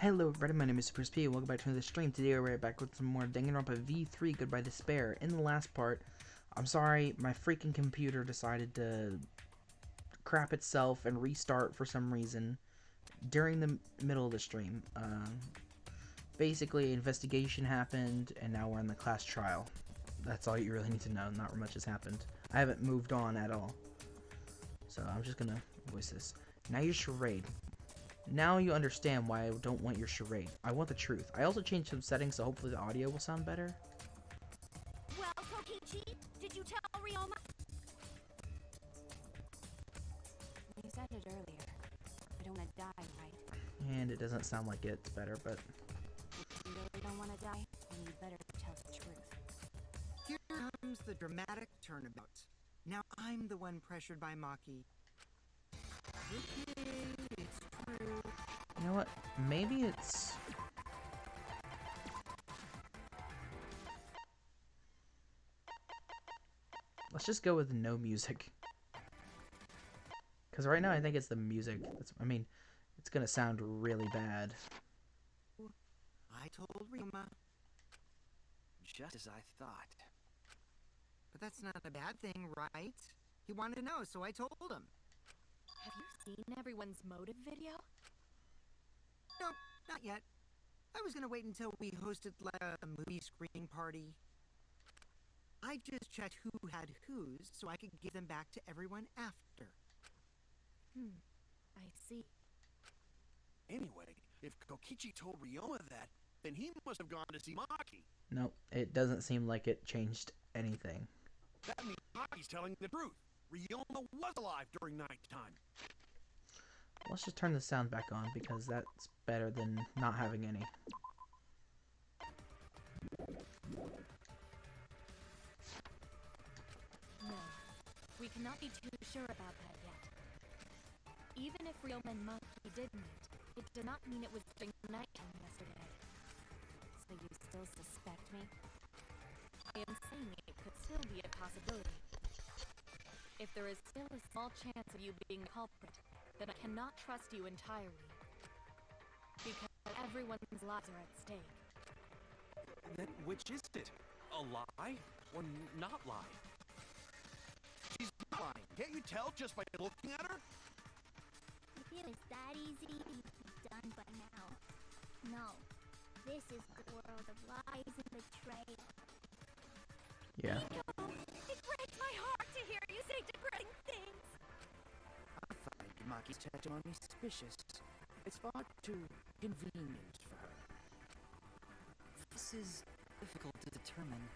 Hello everybody, my name is Super P, and welcome back to another stream. Today we're right back with some more Danganronpa V3, Goodbye Despair. In the last part, I'm sorry, my freaking computer decided to crap itself and restart for some reason during the middle of the stream. Basically, investigation happened, and now we're in the class trial. That's all you really need to know, not much has happened. I haven't moved on at all. So I'm just gonna voice this. Now your charade. Now you understand why I don't want your charade. I want the truth. I also changed some settings so hopefully the audio will sound better. Well, Kokichi, did you tell Ryoma? You said it earlier. I don't want to die, right? And it doesn't sound like it's better, but... If you really don't want to die, then you better tell the truth. Here comes the dramatic turnabout. Now I'm the one pressured by Maki. Okay, it's true. You know what? Maybe it's... Let's just go with no music. Because right now I think it's the music. I mean, it's going to sound really bad. I told Ryoma. Just as I thought. But that's not a bad thing, right? He wanted to know, so I told him. Have you seen everyone's motive video? Nope, not yet. I was gonna wait until we hosted like a movie screening party. I just checked who had whose so I could give them back to everyone after. I see. Anyway, if Kokichi told Ryoma that, then he must have gone to see Maki. Nope, it doesn't seem like it changed anything. That means Maki's telling the truth. Ryoma was alive during nighttime. Let's just turn the sound back on because that's better than not having any. No, we cannot be too sure about that yet. Even if Ryoma and Maki did meet, it did not mean it was during nighttime yesterday. So you still suspect me? I am saying it could still be a possibility. If there is still a small chance of you being the culprit, then I cannot trust you entirely. Because everyone's lives are at stake. Then which is it? A lie or not lie? She's not lying. Can't you tell just by looking at her? You feel it's that easy to be done by now. No. This is the world of lies and betrayal. Yeah. It breaks my heart to hear you say depressing things. I find Maki's testimony suspicious. It's far too convenient for her. This is difficult to determine.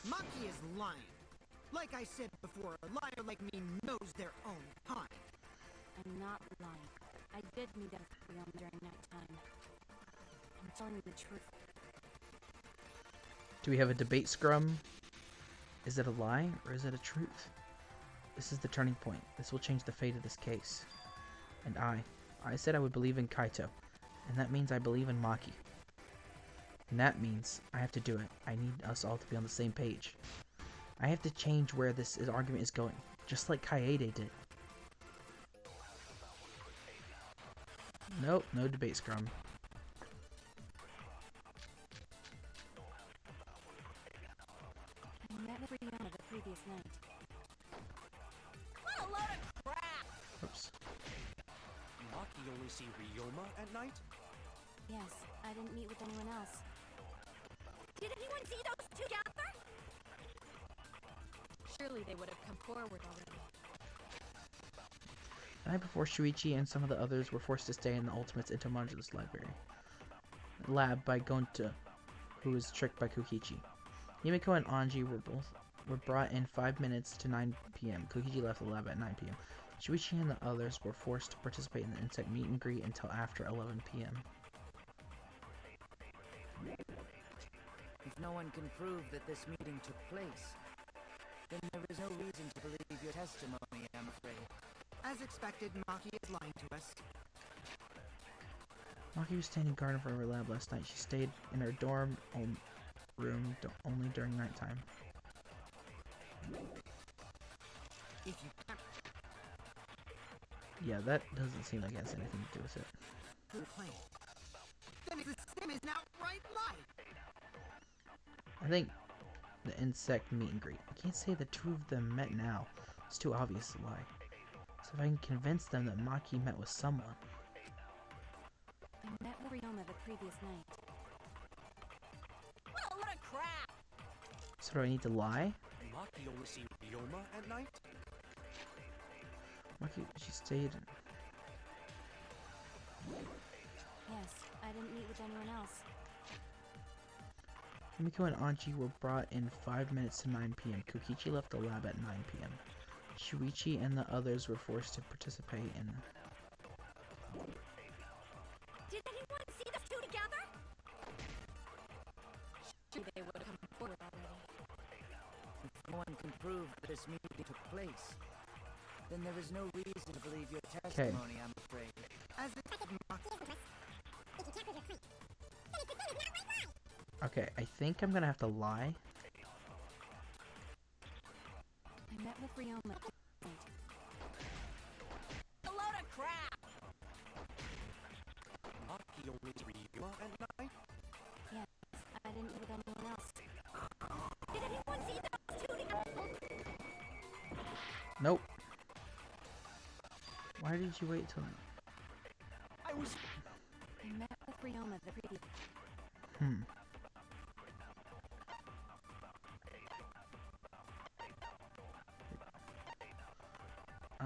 Maki is lying. Like I said before, a liar like me knows their own kind. I'm not lying. I did meet up with Ryoma during nighttime. I'm telling you the truth. Do we have a debate scrum? Is it a lie or is it a truth? This is the turning point. This will change the fate of this case. And I said I would believe in Kaito. And that means I believe in Maki. And that means I have to do it. I need us all to be on the same page. I have to change where this argument is going. Just like Kaede did. Nope, no debate scrum. I met with Ryoma the previous night. What a load of crap! Oops. Maki only see Ryoma at night? Yes, I didn't meet with anyone else. Did anyone see those two together? Surely they would have come forward already. The night before, Shuichi and some of the others were forced to stay in the Ultimate's Entomologist lab by Gonta, who was tricked by Kokichi. Yumiko and Anji were brought in 5 minutes to 9 p.m. Kokichi left the lab at 9 p.m. Shuichi and the others were forced to participate in the insect meet and greet until after 11 p.m. If no one can prove that this meeting took place, then there is no reason to believe your testimony, I'm afraid. As expected, Maki is lying to us. Maki was standing guard over her lab last night. She stayed in her dorm room only during nighttime. If you can't... Yeah, that doesn't seem like it has anything to do with it. Good claim. Then it's the same as an outright lie. I think the insect meet and greet. I can't say the two of them met now. It's too obvious a lie. So if I can convince them that Maki met with someone. I met with Ryoma the previous night. Oh, what a crap! So do I need to lie? Maki only see Ryoma at night? Maki, she stayed. Yes, I didn't meet with anyone else. Himiko and Anji were brought in 5 minutes to 9 p.m. Kokichi left the lab at 9 p.m. Shuichi and the others were forced to participate in... Did anyone see the two together? Sure, they would have come forward already. If no one can prove that this meeting took place, then there is no reason to believe your testimony, I'm afraid. As the Okay, I think I'm gonna have to lie. I met with Ryoma. A load of crap! Maki only see Ryoma at night? Yes, I didn't meet with anyone else. Did anyone see those two together? Nope. Why did you wait till... I was... I met with Ryoma the previous... Oh.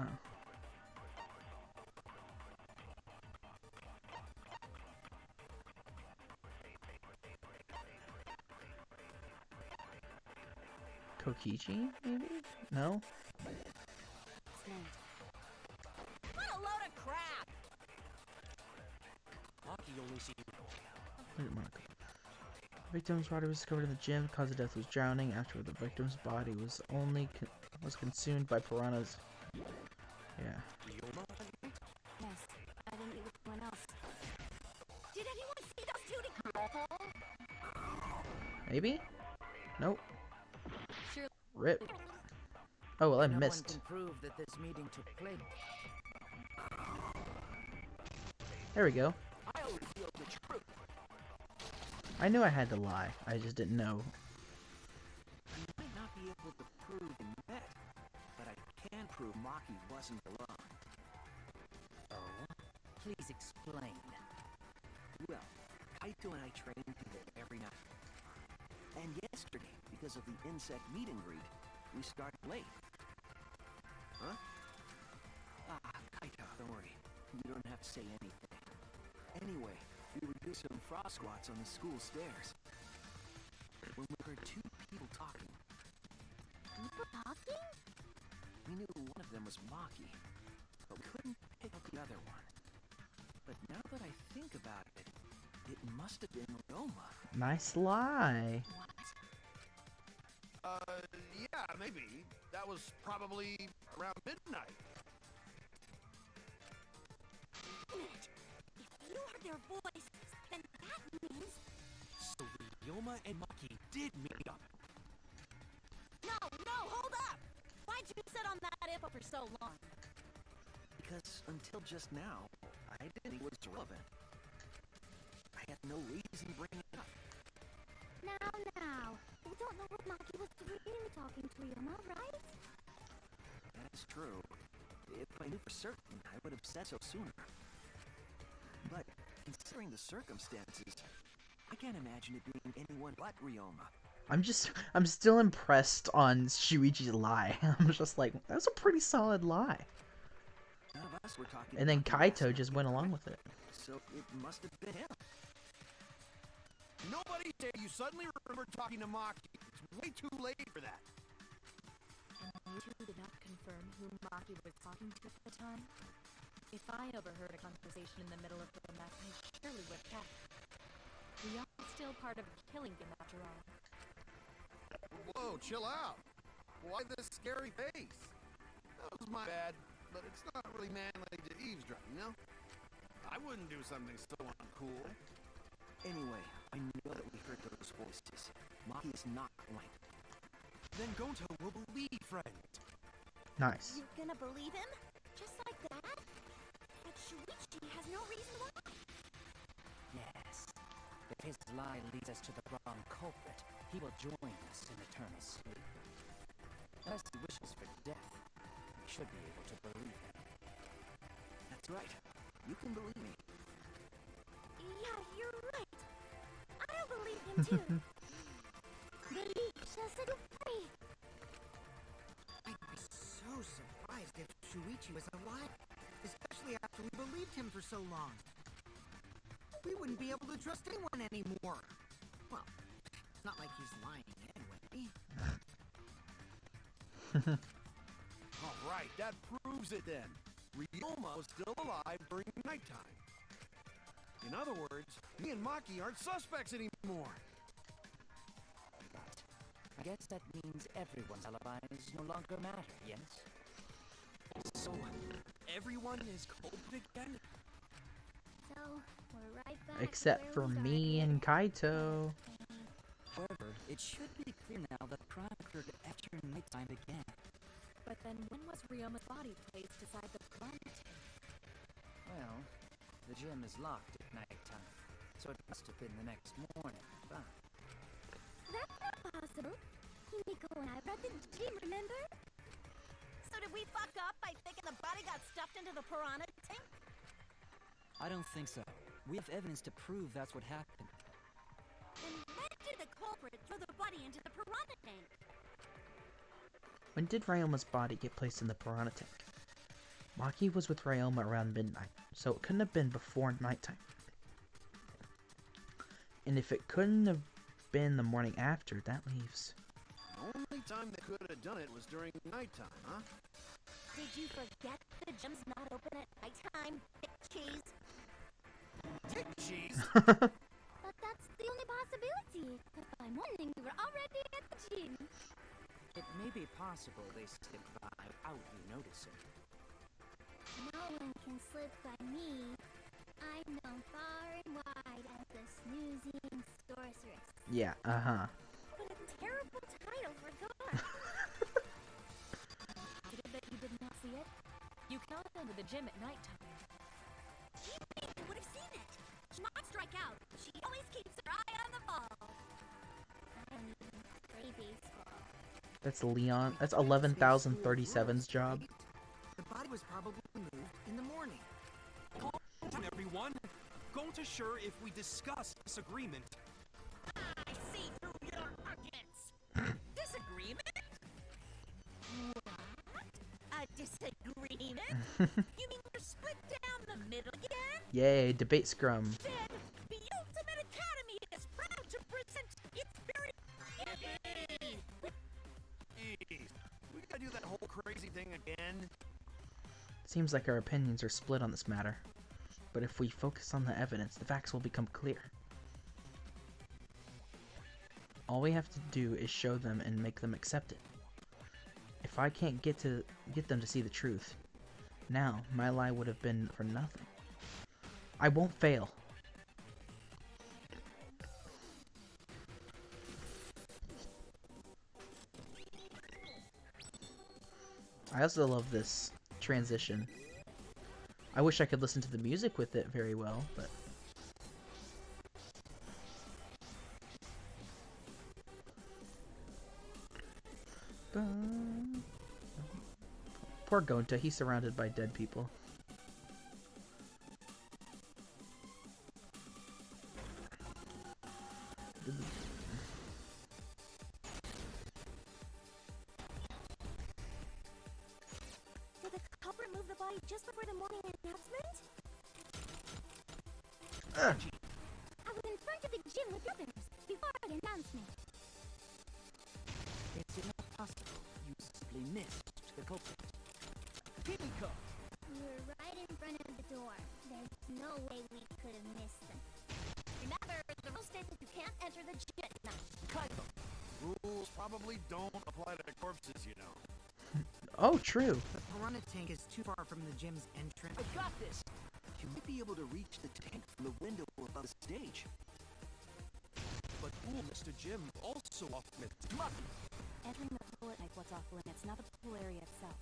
Kokichi, maybe? No? night. What a load of crap! Maki only see... Wait, Monaco. The victim's body was discovered in the gym. The cause of death was drowning. Afterward, the victim's body was consumed by piranhas. Yeah. Ryoma at night? Yes, I didn't meet with anyone else. Did anyone see those two together? Maybe? Nope. Sure. Rip. Oh, well, I No one missed. can prove that this meeting took place. There we go. I only feel the truth. I knew I had to lie. I just didn't know. I might not be able to prove we met, but I can prove Maki wasn't alone. Oh? Please explain. Well, Kaito and I train together every night. And yesterday, because of the insect meet and greet, we started late. Huh? Ah, Kaito, don't worry. You don't have to say anything. Anyway, we were doing some frost squats on the school stairs when we heard two people talking. People talking? We knew one of them was Maki, but we couldn't pick out the other one. But now that I think about it, it must have been Roma. Nice lie. Yeah, maybe. That was probably around midnight. If you heard their voice, then that means... So Ryoma and Maki did meet up. No, hold up! Why'd you sit on that info for so long? Because until just now, I didn't think it was relevant. I had no reason to bring it up. Now. We don't know if Maki was really talking to Ryoma, right? That's true. If I knew for certain, I would have said so sooner. But considering the circumstances, I can't imagine it being anyone but Ryoma. I'm still impressed on Shuichi's lie. I'm just like, that's a pretty solid lie. None of us were talking. And then about Kaito this, just went along with it. So it must have been him. Nobody say you suddenly remembered talking to Maki. It's way too late for that. You two did not confirm who Maki was talking to at the time? If I overheard a conversation in the middle of the mess, I surely would have. We are still part of a killing game after all. Whoa, chill out. Why this scary face? That was my bad, but it's not really manly to eavesdrop, you know? I wouldn't do something so uncool. Anyway, I know that we heard those voices. Maki is not lying. Then Gonto will believe, friend. Nice. You're gonna believe him? Just like that? But Shuichi has no reason why. his lie leads us to the wrong culprit, he will join us in eternal sleep. Unless he wishes for death, we should be able to believe him. That's right. You can believe me. Yeah, you're right. I'll believe him too. Believe shall set you free. I'd be so surprised if Shuichi was alive, especially after we believed him for so long. We wouldn't be able to trust anyone anymore. Well, it's not like he's lying anyway. Alright, that proves it then. Ryoma was still alive during nighttime. In other words, me and Maki aren't suspects anymore. But I guess that means everyone's alibis no longer matter, yes? So, everyone is culprit again? So, we're right back Except for me and Kaito. However, it should be clear now that the crime occurred after nighttime began. But then when was Ryoma's body placed inside the piranha tank? Well, the gym is locked at nighttime, so it must have been the next morning. But That's not possible. Himiko and I were at the gym, remember? So did we fuck up by thinking the body got stuffed into the piranha tank? I don't think so. We have evidence to prove that's what happened. Then when did the culprit throw the body into the piranha tank? When did Ryoma's body get placed in the piranha tank? Maki was with Ryoma around midnight, so it couldn't have been before nighttime. And if it couldn't have been the morning after, that leaves... The only time they could have done it was during nighttime, huh? Did you forget the gym's not open at nighttime, dick cheese? Dick cheese? But that's the only possibility. By morning, we were already at the gym. It may be possible they slipped by without you noticing. No one can slip by me. I'm known far and wide as the snoozing sorceress. Yeah, uh-huh. What a terrible title for God. Did that you did not see it? You cannot enter the gym at nighttime. You would have seen it. She might strike out. She always keeps her eye on the ball. I mean, play baseball. That's Leon. That's 11,037's job. The body was probably moved in the morning. Calm everyone. Going to sure if we discuss this agreement. I see through your arguments. Disagreement? What? A disagreement? You mean we're split down the middle again? Yay, debate scrum. Then the Ultimate Academy is proud to present its very... Jeez, we gotta do that whole crazy thing again? Seems like our opinions are split on this matter. But if we focus on the evidence, the facts will become clear. All we have to do is show them and make them accept it. If I can't get them to see the truth, now my lie would have been for nothing. I won't fail. I also love this transition. I wish I could listen to the music with it very well, but... Poor Gonta, he's surrounded by dead people. Did the culprit move the body just before the morning announcement? I was in front of the gym with others before the announcement. It's not possible. You simply missed the culprit. Himiko! We were right in front of the door. There's no way we could have missed them. Remember, the rule states that you can't enter the gym at night. Kaito, rules probably don't apply to corpses, you know. Oh, true. The piranha tank is too far from the gym's entrance. I got this! You might be able to reach the tank from the window above the stage. But pool, Mr. Jim, also off limits. Entering the pool at night was off limits, not the pool area itself.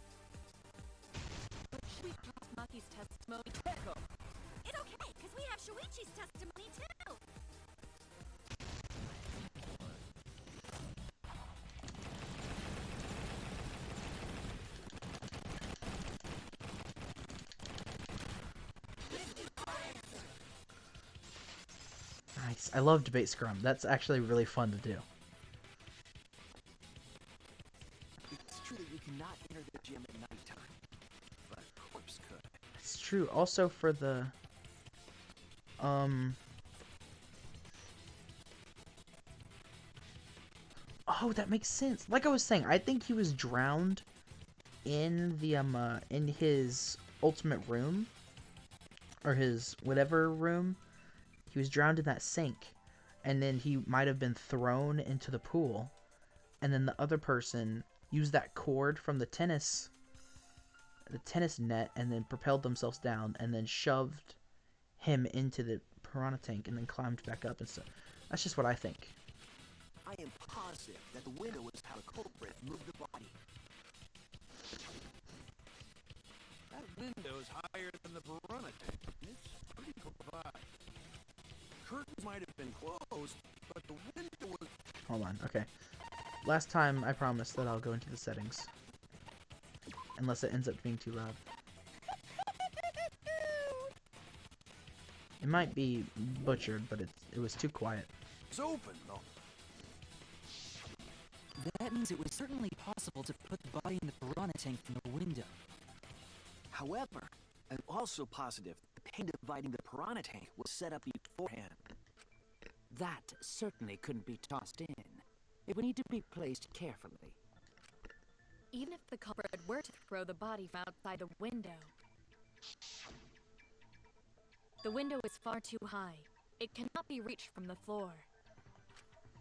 But should we trust Maki's testimony? It's okay, because we have Shuichi's testimony too. debates. I love debate scrum. That's actually really fun to do. It's true that you cannot enter the gym at nighttime, but a corpse could. It's true. Also for the oh, that makes sense. Like I was saying, I think he was drowned in the in his ultimate room, or his whatever room. He was drowned in that sink, and then he might have been thrown into the pool, and then the other person used that cord from the tennis net and then propelled themselves down and then shoved him into the piranha tank and then climbed back up and stuff. That's just what I think. I am positive that the window was how the culprit moved the body. That window's higher than the piranha tank. It's pretty high. Curtains might have been closed, but the window was... Hold on, okay. Last time I promised that I'll go into the settings. Unless it ends up being too loud. It might be butchered, but it was too quiet. It's open, though. That means it was certainly possible to put the body in the piranha tank from the window. However, I'm also positive the pane dividing the piranha tank was set up beforehand. That certainly couldn't be tossed in. It would need to be placed carefully. Even if the culprit were to throw the body from outside the window is far too high. It cannot be reached from the floor.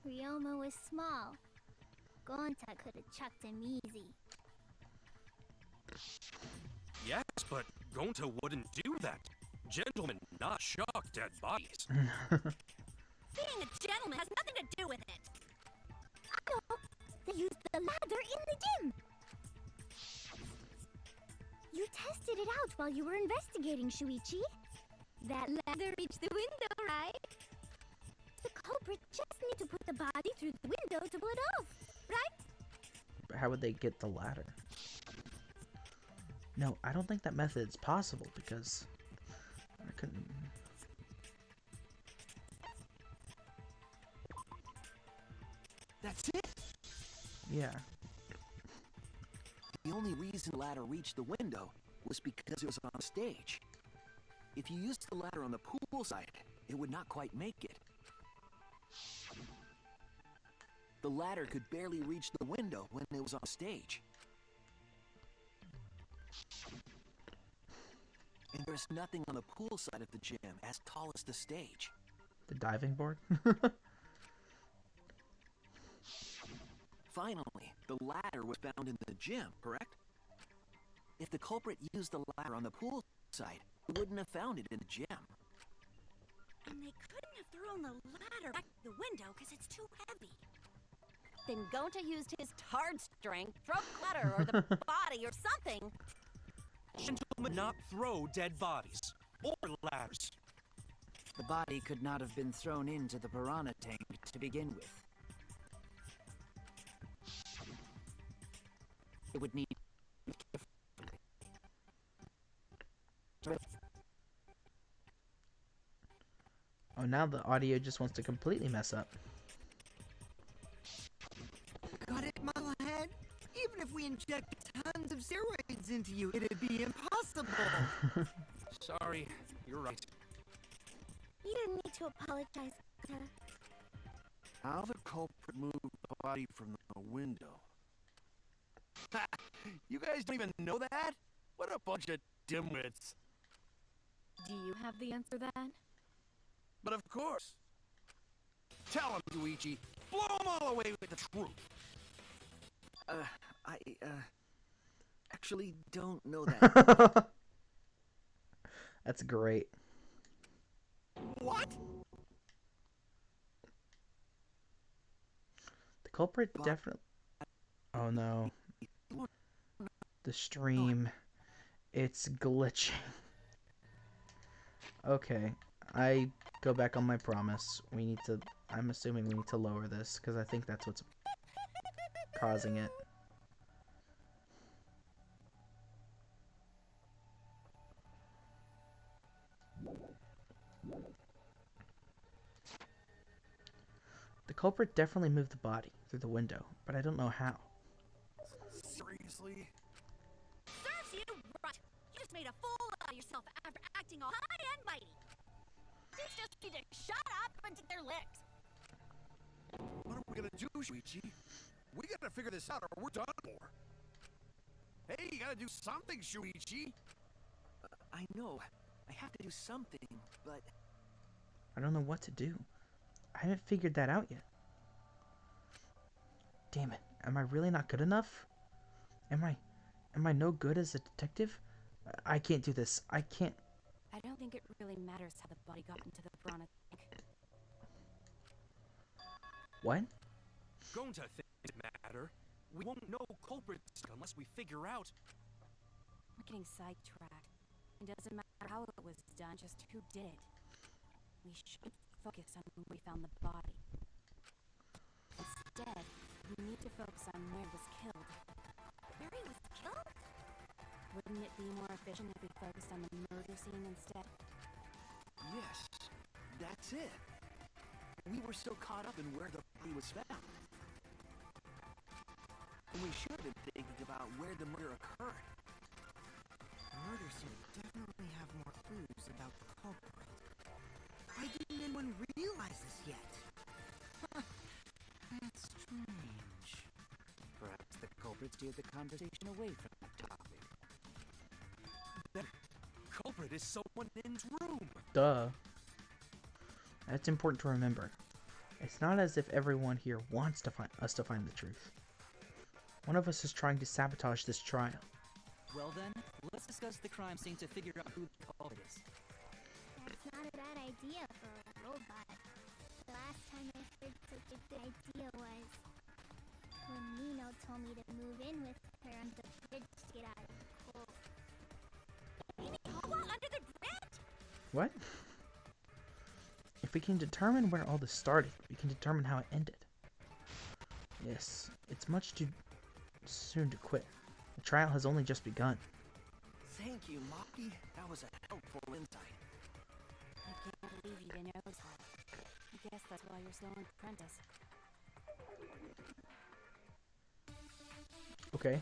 Ryoma was small. Gonta could have chucked him easy. Yes, but Gonta wouldn't do that. Gentlemen not shock dead bodies. Being a gentleman has nothing to do with it. I know. They used the ladder in the gym. You tested it out while you were investigating, Shuichi. That ladder reached the window, right? The culprit just need to put the body through the window to pull it off, right? But how would they get the ladder? No, I don't think that method's possible because I couldn't. That's it? Yeah. The only reason the ladder reached the window was because it was on stage. If you used the ladder on the pool side, it would not quite make it. The ladder could barely reach the window when it was on stage. And there's nothing on the pool side of the gym as tall as the stage. The diving board? Finally, the ladder was found in the gym, correct? If the culprit used the ladder on the pool side, he wouldn't have found it in the gym. And they couldn't have thrown the ladder back to the window because it's too heavy. Then Gonta used his hard strength, throw clutter or the body or something. Gentlemen not throw dead bodies or ladders. The body could not have been thrown into the piranha tank to begin with. It would need... Oh, now the audio just wants to completely mess up. Got it, Muzzlehead? Even if we inject tons of steroids into you, it'd be impossible. Sorry, you're right. You don't need to apologize, Gonta. How the culprit moved the body from the window. Ha! You guys don't even know that? What a bunch of dimwits. Do you have the answer then? But of course. Tell him, Luigi. Blow him all away with the truth. I actually don't know that. That's great. What? The culprit definitely... Oh no. The stream. It's glitching. Okay. I go back on my promise. We need to... I'm assuming we need to lower this, because I think that's what's causing it. culprit definitely moved the body through the window, but I don't know how. Seriously? Serves you right. You just made a fool out of yourself after acting all high and mighty. These just need to shut up and take their licks. What are we gonna do, Shuichi? We gotta figure this out or we're done for. Hey, you gotta do something, Shuichi. I know. I have to do something, but... I don't know what to do. I haven't figured that out yet. Damn it. Am I really not good enough? Am I no good as a detective? I can't do this. I can't. I don't think it really matters how the body got into the piranha tank. What? Don't think it matter. We won't know culprits unless we figure out. We're getting sidetracked. It doesn't matter how it was done, just who did it. We should focus on where we found the body. Instead, we need to focus on where it was killed. Where he was killed? Wouldn't it be more efficient if we focused on the murder scene instead? Yes, that's it. We were so caught up in where the body was found. And we should have been thinking about where the murder occurred. The murder scene would definitely have more clues about the culprit. Why didn't anyone realize this yet? That's strange. Perhaps the culprit steered the conversation away from that topic. The culprit is someone in his room. Duh. That's important to remember. It's not as if everyone here wants to find the truth. One of us is trying to sabotage this trial. Well then, let's discuss the crime scene to figure out who the culprit is. That's not a bad idea for a robot. The last time I heard such a good idea was when Nino told me to move in with her on the bridge to get out of the cold. You mean Hawa under the bridge? What? If we can determine where all this started, we can determine how it ended. Yes, it's much too soon to quit. The trial has only just begun. Thank you, Maki. That was a helpful insight. I can't believe you didn't notice that. I guess that's why you're still an apprentice. Okay.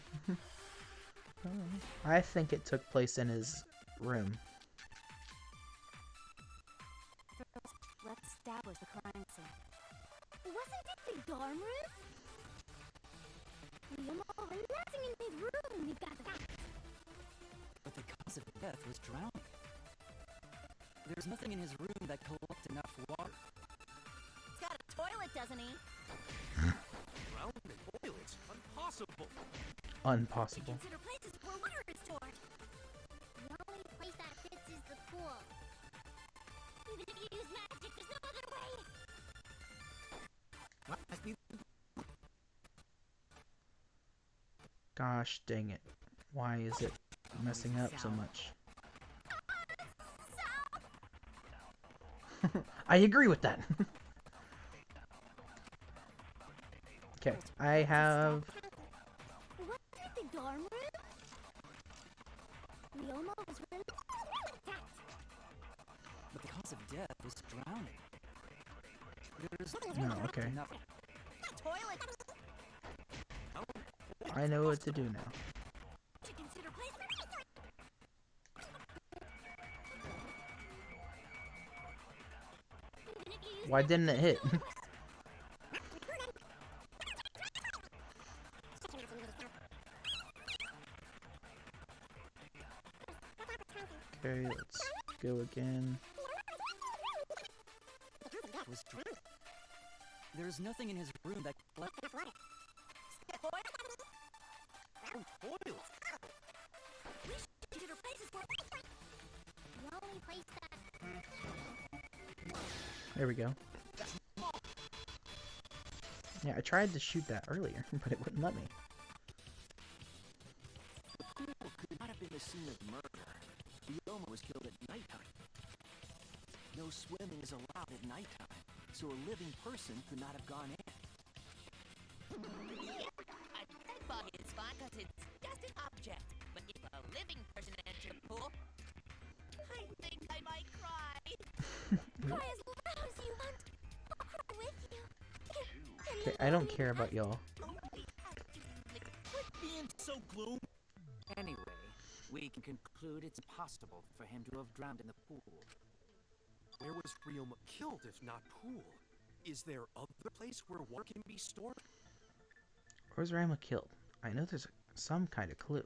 I think it took place in his room. First, let's establish the crime scene. Wasn't it the dorm room? We were all relaxing in his room. We got that. But the cause of death was drowning. There's nothing in his room that collected enough water. He's got a toilet, doesn't he? Drowned in toilets? Impossible. Impossible. Consider places where water is stored. The only place that fits is the pool. Even if you use magic, there's no other way. What must be Gosh dang it. Why is it messing up so much? I agree with that. Okay, I have... Wasn't it the dorm room? Leoma was really attacked. But the cause of death was drowning. There's No, okay. enough. Toilet. I know what to do now. To consider places. Even if you use Why didn't it hit? Okay, let's go again. Was drowning. There's nothing in his room that collected enough water. Toilet. We should consider places where The only place that... There we go. Yeah, I tried to shoot that earlier, but it wouldn't let me. The pool could not have been the scene of murder. Leoma was killed at nighttime. No swimming is allowed at nighttime, so a living person could not have gone in. a dead body is fine because it's just an object. But if a living person enters the pool, I think I might cry. Cry as loud as you want. I'll cry with you. Okay, I don't care about y'all. Quit being so gloom. Anyway, we can conclude it's impossible for him to have drowned in the pool. Where was Ryoma killed if not pool? Is there other place where water can be stored? Where's Rama killed? I know there's some kind of clue.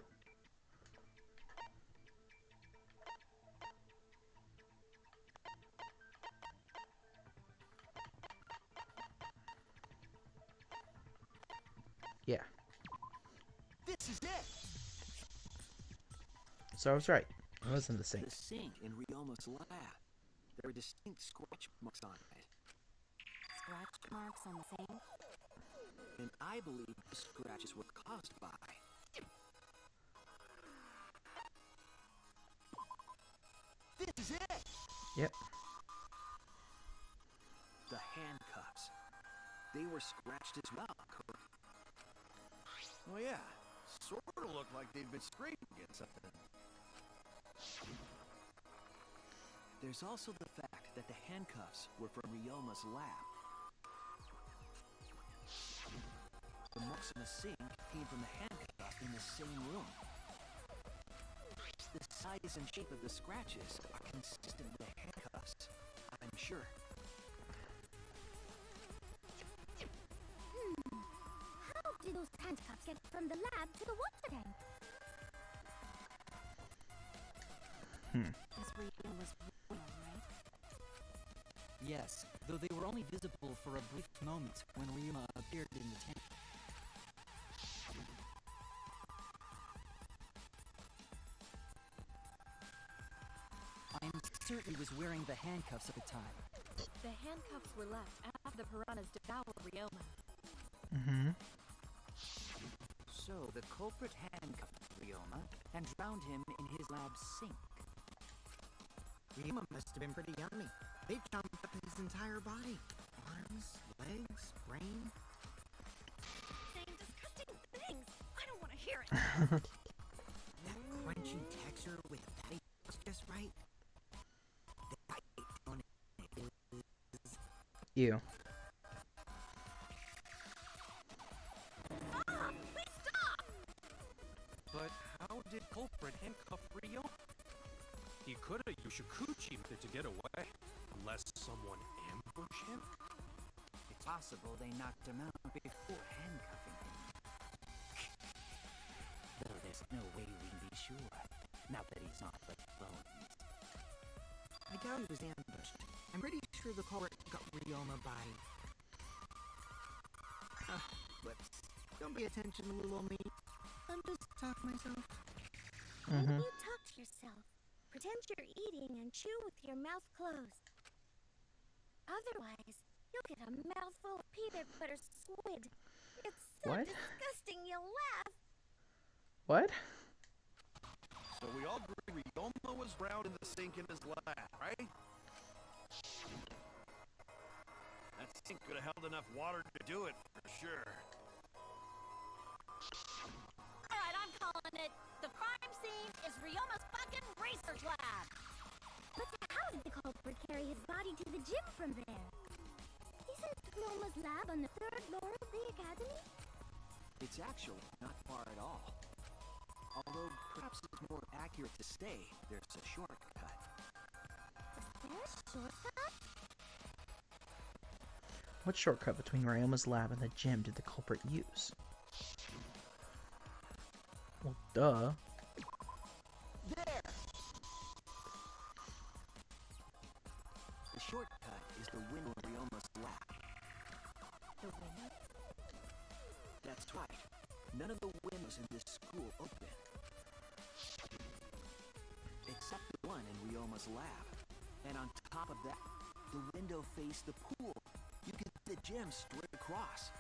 Yeah. This is it! So I was right. It was in the sink. The sink in Ryoma's lab. There are distinct scratch marks on it. Scratch marks on the sink? And I believe the scratches were caused by... This is it! Yep. The handcuffs. They were scratched as well, correct? Oh yeah, sort of looked like they'd been scraped against something. There's also the fact that the handcuffs were from Ryoma's lab. The marks in the sink came from the handcuff in the same room. The size and shape of the scratches are consistent with the handcuffs, I'm sure. How did those handcuffs get from the lab to the water tank? This reading was real, right? Yes, though they were only visible for a brief moment when Ryoma appeared in the tank. I'm certain he was wearing the handcuffs at the time. The handcuffs were left after the piranhas devoured Ryoma. Mm-hmm. So the culprit handcuffed Ryoma and drowned him in his lab sink. Ryoma must have been pretty yummy. They chomped up his entire body. Arms, legs, brain. Saying disgusting things. I don't want to hear it. That crunchy texture with the fatty was just right. The bite on it is... Ew. Please stop! But how did culprit handcuff Ryoma? He could have used Shukuchi with it to get away, unless someone ambushed him. It's possible they knocked him out before handcuffing him. Though there's no way we can be sure, now that he's not but bones. I doubt he was ambushed. I'm pretty sure the culprit got Ryoma by... Whoops. Don't pay attention, little me. I'm just talking to myself. Maybe you talk to yourself. Pretend you're eating and chew with your mouth closed. Otherwise, you'll get a mouthful of peanut butter squid. It's so What? disgusting you'll laugh. What? So we all agree Ryoma was drowned in the sink in his lab, right? That sink could have held enough water to do it, for sure. Alright, I'm calling it. The crime scene is Ryoma's fucking research lab. But how did the culprit carry his body to the gym from there? Isn't Ryoma's lab on the 3rd floor of the academy? It's actually not far at all. Although perhaps it's more accurate to say there's a shortcut. Is there a shortcut? What shortcut between Ryoma's lab and the gym did the culprit use? Well, duh. There! The shortcut is the window in Ryoma's lab. The window? That's right. None of the windows in this school open. Except the one in Ryoma's lab. And on top of that, the window faced the pool. You could see the gym straight across.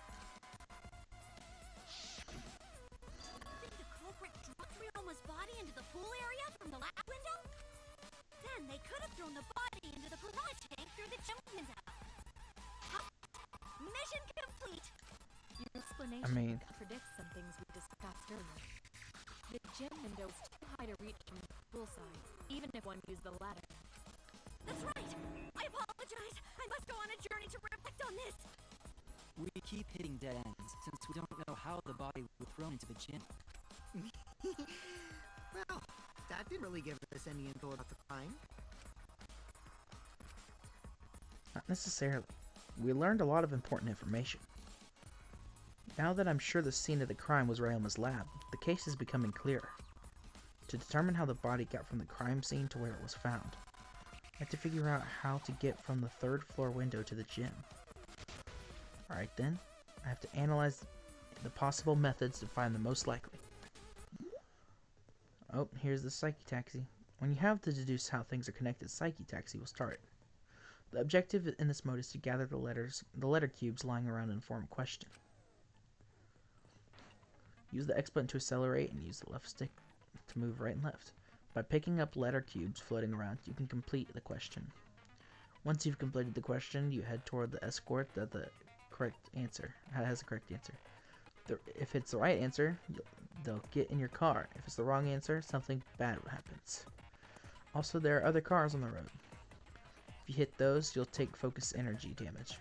Think the culprit dropped Ryoma's body into the pool area from the lab window? Then they could have thrown the body into the piranha tank through the gym window. Mission complete! Your explanation contradicts some things we discussed earlier. The gym window is too high to reach from the pool side, even if one used the ladder. That's right! I apologize! I must go on a journey to reflect on this! We keep hitting dead ends since we don't know how the body was thrown into the gym. Well, that didn't really give us any info about the crime. Not necessarily. We learned a lot of important information. Now that I'm sure the scene of the crime was Ryoma's lab, the case is becoming clearer. To determine how the body got from the crime scene to where it was found, I have to figure out how to get from the 3rd floor window to the gym. Alright then, I have to analyze the possible methods to find the most likely. Oh, here's the Psyche Taxi. When you have to deduce how things are connected, Psyche Taxi will start. The objective in this mode is to gather the letter cubes lying around and form a question. Use the X button to accelerate and use the left stick to move right and left. By picking up letter cubes floating around, you can complete the question. Once you've completed the question, you head toward the escort that has the correct answer. If it's the right answer, they'll get in your car. If it's the wrong answer, something bad happens. Also, there are other cars on the road. If you hit those, you'll take focus energy damage.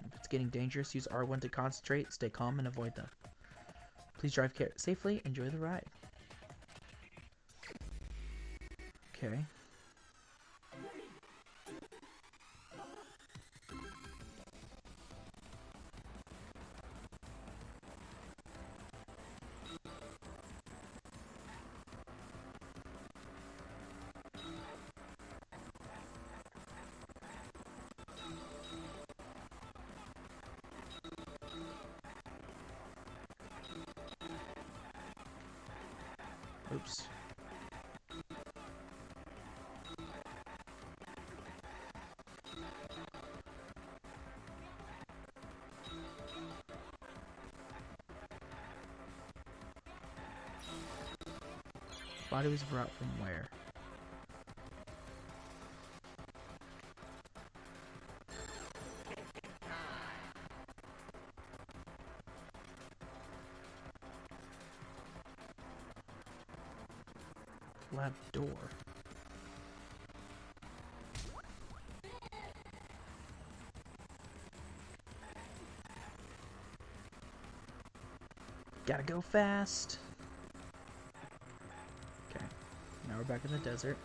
If it's getting dangerous, use R1 to concentrate, stay calm, and avoid them. Please drive safely, enjoy the ride. Okay. Oops. Body was brought from where? Lab door. Gotta go fast. Okay, now we're back in the desert.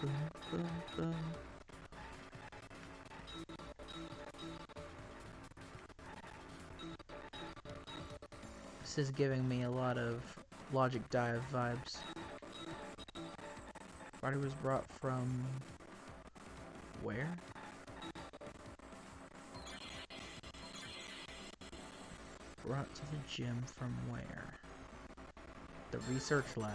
Boom, boom, boom. This is giving me a lot of Logic Dive vibes. Body was brought from where? Brought to the gym from where? The research lab.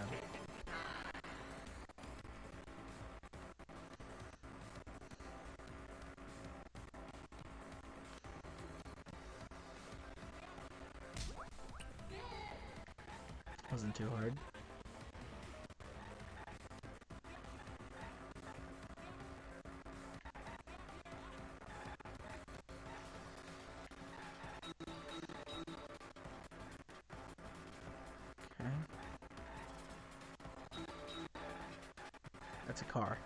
Wasn't too hard. Okay. That's a car.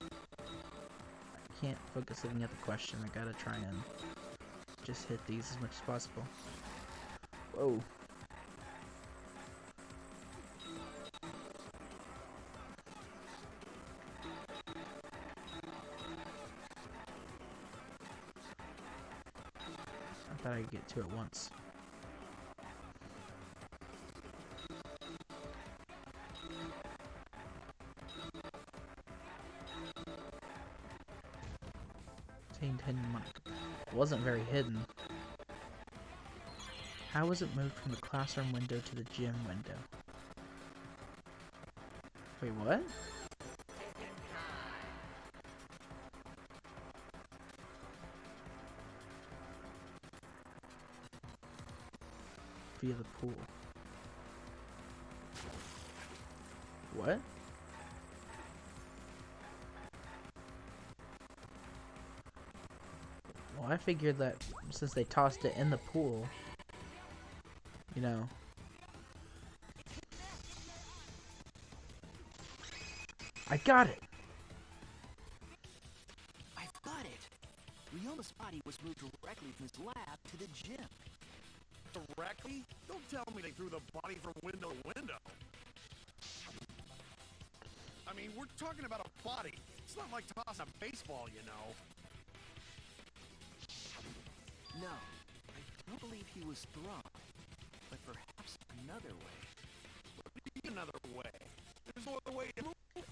I can't focus looking at the question. I gotta try and just hit these as much as possible. Whoa. I thought I could get two at once. Obtained hidden money. It wasn't very hidden. How was it moved from the classroom window to the gym window? Wait, what? Via the pool. What? I figured that since they tossed it in the pool, you know. I got it! I've got it! Ryoma's body was moved directly from his lab to the gym. Directly? Don't tell me they threw the body from window to window. I mean, we're talking about a body. It's not like tossing a baseball, you know. No, I don't believe he was thrown. But perhaps another way. What do you mean another way? There's no other way to move it.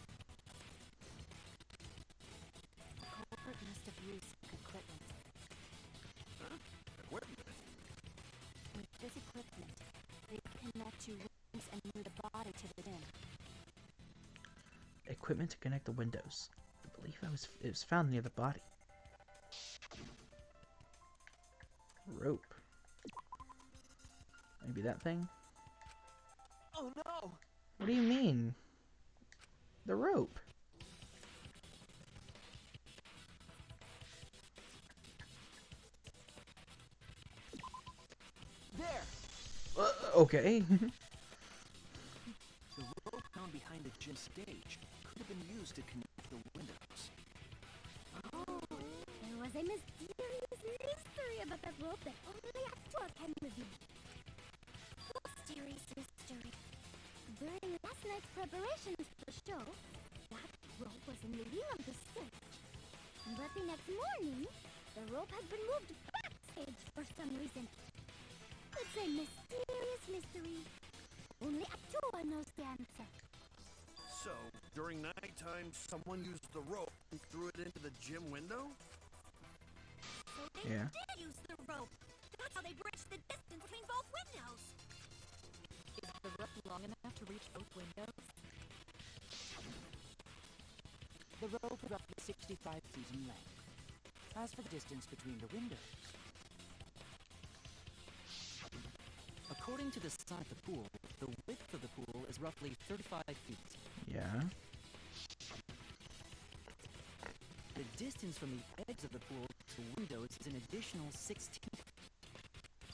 Culprit must have used equipment. Huh? Equipment? With this equipment, they connect two rooms and move the body to the den. Equipment to connect the windows. I believe it was found near the body. Rope. Maybe that thing? Oh no! What do you mean? The rope. There! Okay. The rope found behind the gym stage could have been used to connect the windows. Oh, there was a mysterious mystery about that rope that only Actor can reveal. Mysterious mystery. During last night's preparations for the show, that rope was in the wing of the stage. But the next morning, the rope has been moved backstage for some reason. It's a mysterious mystery. Only Actor knows the answer. So, during nighttime, someone used the rope and threw it into the gym window? So they Yeah. did use the rope. That's how they bridged the distance between both windows. Is the rope long enough to reach both windows? The rope is roughly 65 feet in length. As for the distance between the windows, according to the side of the pool, the width of the pool is roughly 35 feet. Yeah. The distance from the edge of the pool to windows is an additional 16 feet.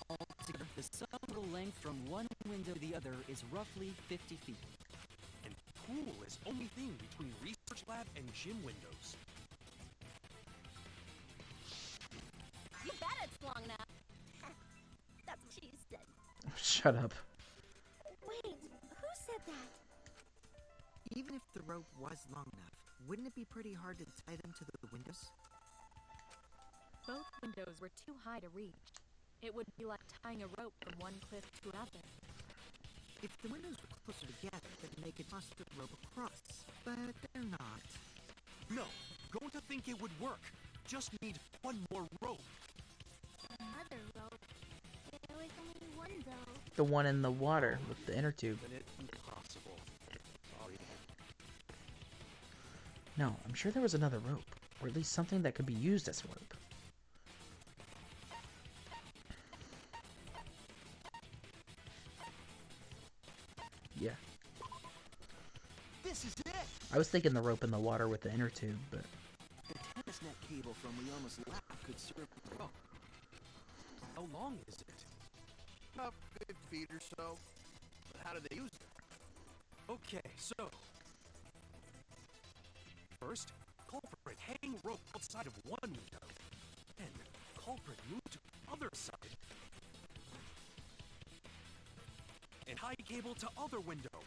Altogether, the sum of the length from one window to the other is roughly 50 feet. And pool is only thing between research lab and gym windows. You bet it's long enough. That's what she said. Shut up. Wait, who said that? Even if the rope was long enough, wouldn't it be pretty hard to tie them to the windows? Both windows were too high to reach. It would be like tying a rope from one cliff to another. If the windows were closer together, then they could toss the rope across. But they're not. No, going to think it would work. Just need one more rope. Another rope. There was only one though. The one in the water with the inner tube. Then it's impossible. Sorry. No, I'm sure there was another rope. Or at least something that could be used as a rope. Yeah. This is it! I was thinking the rope in the water with the inner tube, but The tennis net cable from Ryoma's lab could serve the rope. How long is it? About 50 feet or so. But how did they use it? Okay, so first, culprit hang rope outside of one window. Then, culprit move to other side. And tie cable to other window.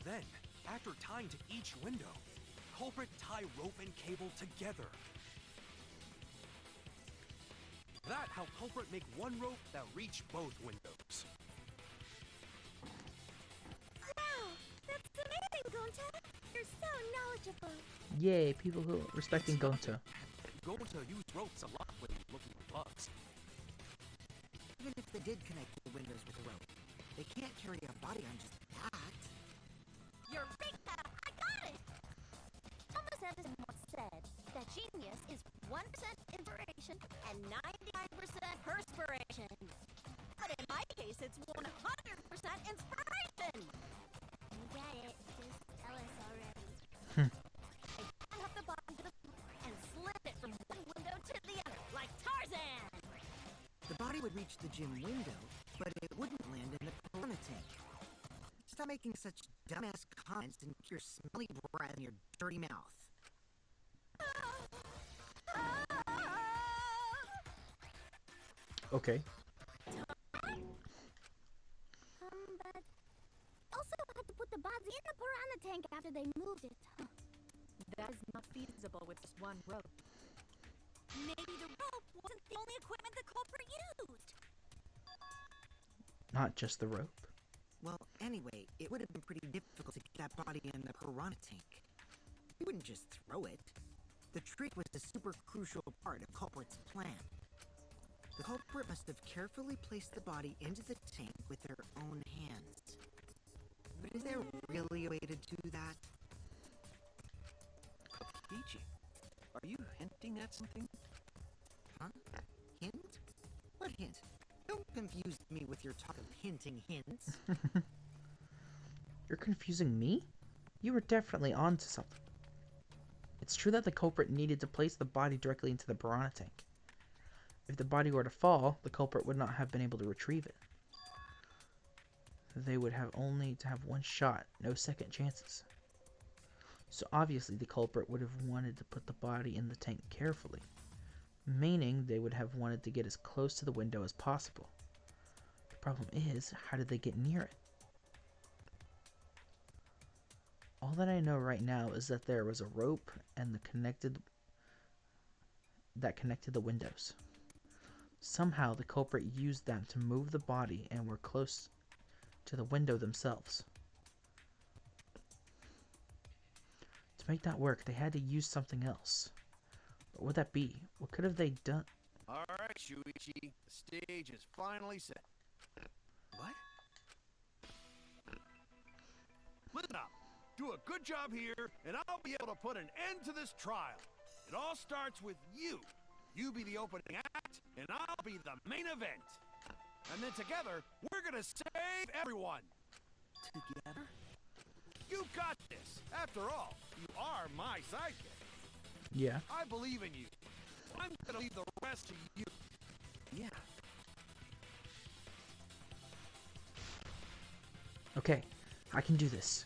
Then, after tying to each window, culprit tie rope and cable together. That how culprit make one rope that reach both windows. Wow, that's amazing, Gonta. You're so knowledgeable. yay, people who are respecting Gonta. Gonta use ropes a lot when looking for bugs. Even if they did connect the windows with a rope, they can't carry a body on just that. You're big now. I got it. Thomas Edison once said that genius is 1% inspiration and 99% perspiration. But in my case, it's 100% inspiration. You get it. Just tell us already. I hung up the bottom to the floor and would reach the gym window, but it wouldn't land in the piranha tank. Stop making such dumbass comments and keep your smelly breath in your dirty mouth. Okay. But also had to put the body in the piranha tank after they moved it. Huh. That is not feasible with just one rope. Maybe the rope wasn't the only equipment the culprit used. Not just the rope. Well, anyway, it would have been pretty difficult to get that body in the piranha tank. You wouldn't just throw it. The trick was a super crucial part of culprit's plan. The culprit must have carefully placed the body into the tank with their own hands. But is there really a way to do that? Peachy, are you hinting at something? Huh? Hint? What hint? Don't confuse me with your talk of hinting hints. You're confusing me? You were definitely onto something. It's true that the culprit needed to place the body directly into the piranha tank. If the body were to fall, the culprit would not have been able to retrieve it. They would have only to have one shot, no second chances. So obviously the culprit would have wanted to put the body in the tank carefully, meaning they would have wanted to get as close to the window as possible. The problem is, how did they get near it? All that I know right now is that there was a rope and that connected the windows. Somehow the culprit used them to move the body and were close to the window themselves. To make that work, they had to use something else. What would that be? What could have they done? All right, Shuichi, the stage is finally set. What? Listen up. Do a good job here, and I'll be able to put an end to this trial. It all starts with you. You be the opening act, and I'll be the main event. And then together, we're gonna save everyone. Together? You got this. After all, you are my sidekick. Yeah. I believe in you. I'm gonna leave the rest to you. Yeah. Okay, I can do this.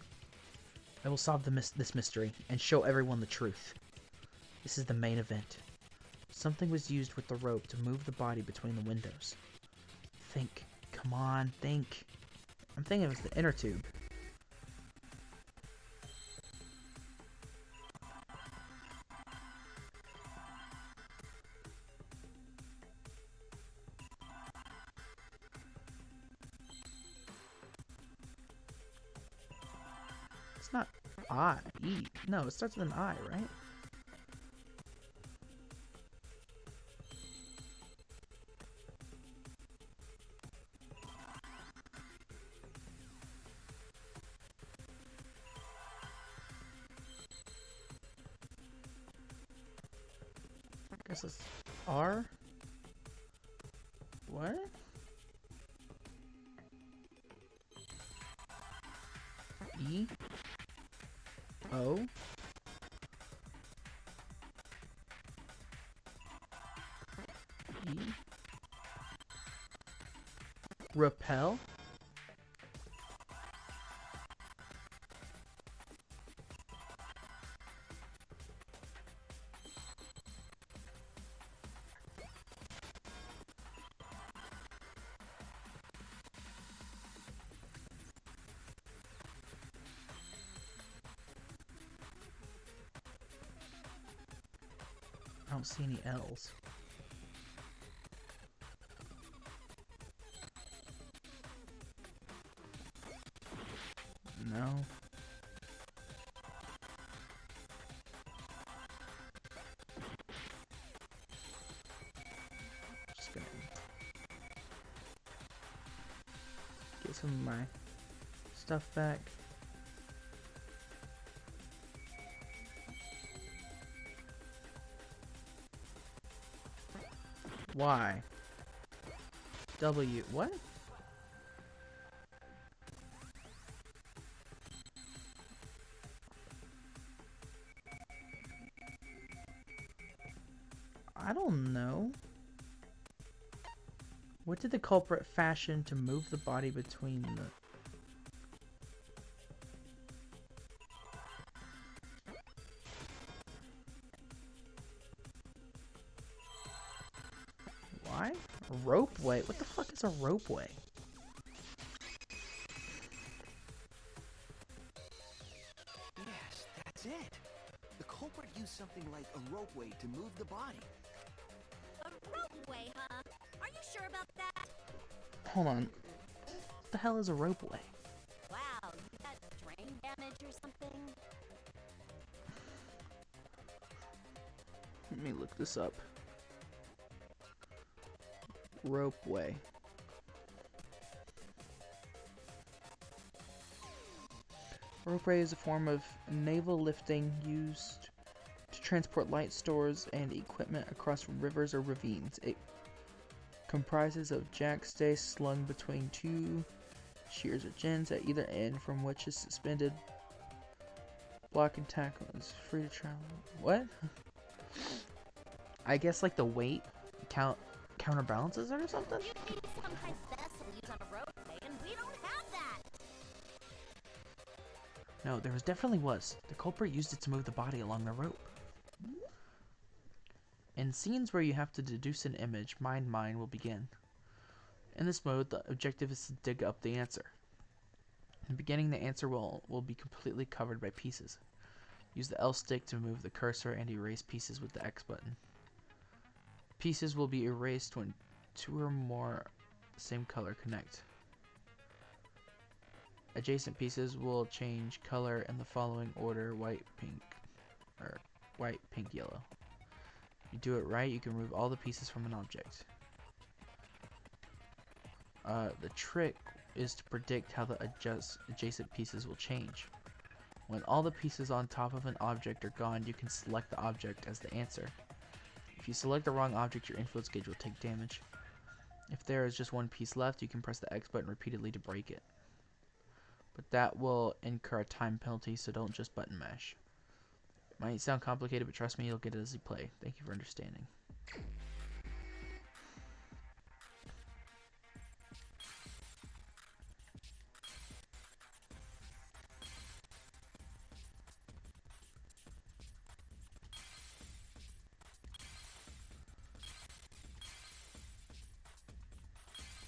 I will solve this mystery and show everyone the truth. This is the main event. Something was used with the rope to move the body between the windows. Think. Come on, think. I'm thinking it was the inner tube. It's not I. E. No, it starts with an I, right? I guess it's R? What? E? O? E? Repel? I don't see any L's. No. Just gonna get some of my stuff back. Y. W. What? I don't know. What did the culprit fashion to move the body between the... Why? A ropeway? What the fuck is a ropeway? Yes, that's it. The culprit used something like a ropeway to move the body. A ropeway, huh? Are you sure about that? Hold on. What the hell is a ropeway? Wow, you got drain damage or something? Let me look this up. Ropeway. Ropeway is a form of naval lifting used to transport light stores and equipment across rivers or ravines. It comprises of jackstays slung between two shears or gins at either end, from which is suspended. Block and tackle is free to travel. What? I guess like the weight counterbalances it or something? You need some kind of vessel used on a ropeway, and we don't have that! No, there definitely was. The culprit used it to move the body along the rope. In scenes where you have to deduce an image, Mind Mine will begin. In this mode, the objective is to dig up the answer. In the beginning, the answer will be completely covered by pieces. Use the L stick to move the cursor and erase pieces with the X button. Pieces will be erased when two or more same color connect. Adjacent pieces will change color in the following order: white, pink, or white, pink, yellow. If you do it right, you can remove all the pieces from an object. The trick is to predict how the adjacent pieces will change. When all the pieces on top of an object are gone, you can select the object as the answer. If you select the wrong object, your influence gauge will take damage. If there is just one piece left, you can press the X button repeatedly to break it. But that will incur a time penalty, so don't just button mash. It might sound complicated, but trust me, you'll get it as you play. Thank you for understanding.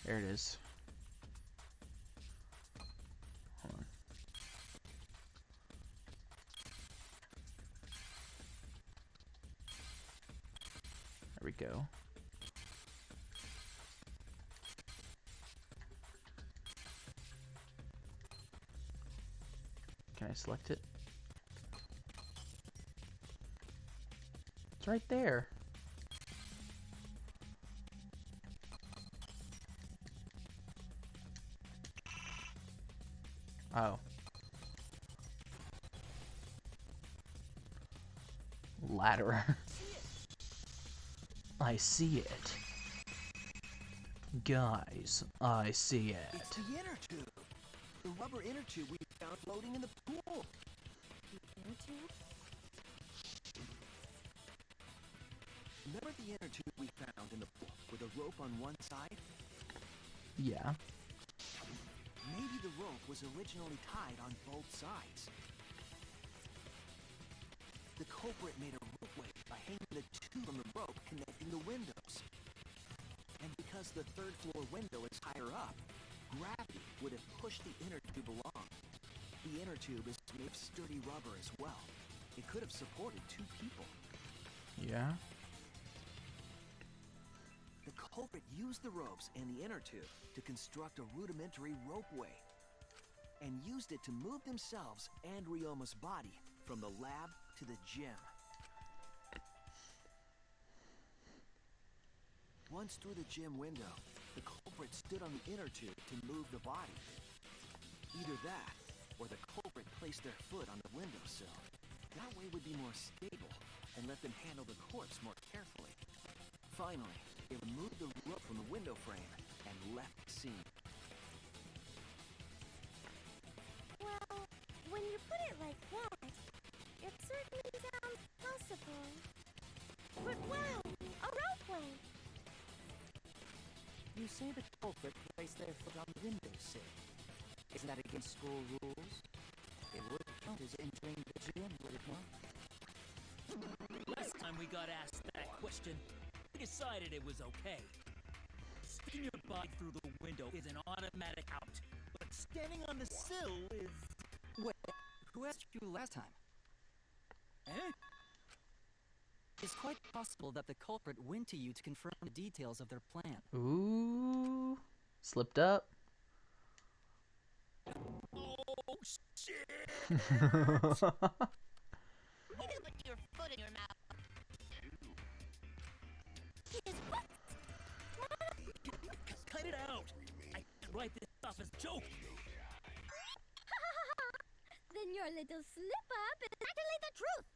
There it is. Hold on. There we go. Can I select it? It's right there. Oh. Ladder. I see it. Guys, I see it. It's the inner tube. The rubber inner tube we found floating in the pool. The inner tube? Remember the inner tube we found in the pool with a rope on one side? Yeah. Maybe the rope was originally tied on both sides. The culprit made a ropeway by hanging the tube on the rope connecting the windows. And because the third floor window is higher up, gravity would have pushed the inner tube along. The inner tube is made of sturdy rubber as well. It could have supported two people. Yeah. The culprit used the ropes and the inner tube to construct a rudimentary ropeway, and used it to move themselves and Ryoma's body from the lab to the gym. Once through the gym window, the culprit stood on the inner tube to move the body. Either that, or the culprit placed their foot on the windowsill. That way would be more stable, and let them handle the corpse more carefully. Finally, they removed the rope from the window frame and left the scene. Well, when you put it like that, it certainly sounds possible. But wow, a ropeway! You say the culprit placed their foot on the windowsill. Isn't that against school rules? It would count as entering the gym, would it not? Last time we got asked that question, we decided it was okay. Sticking your body through the window is an automatic out, but standing on the sill is... Wait, who asked you last time? Eh? It's quite possible that the culprit went to you to confirm the details of their plan. Ooh. Slipped up. Oh, shit! You can put your foot in your mouth. His foot! Cut it out! I can't write this off as a joke! Then your little slip-up is actually the truth.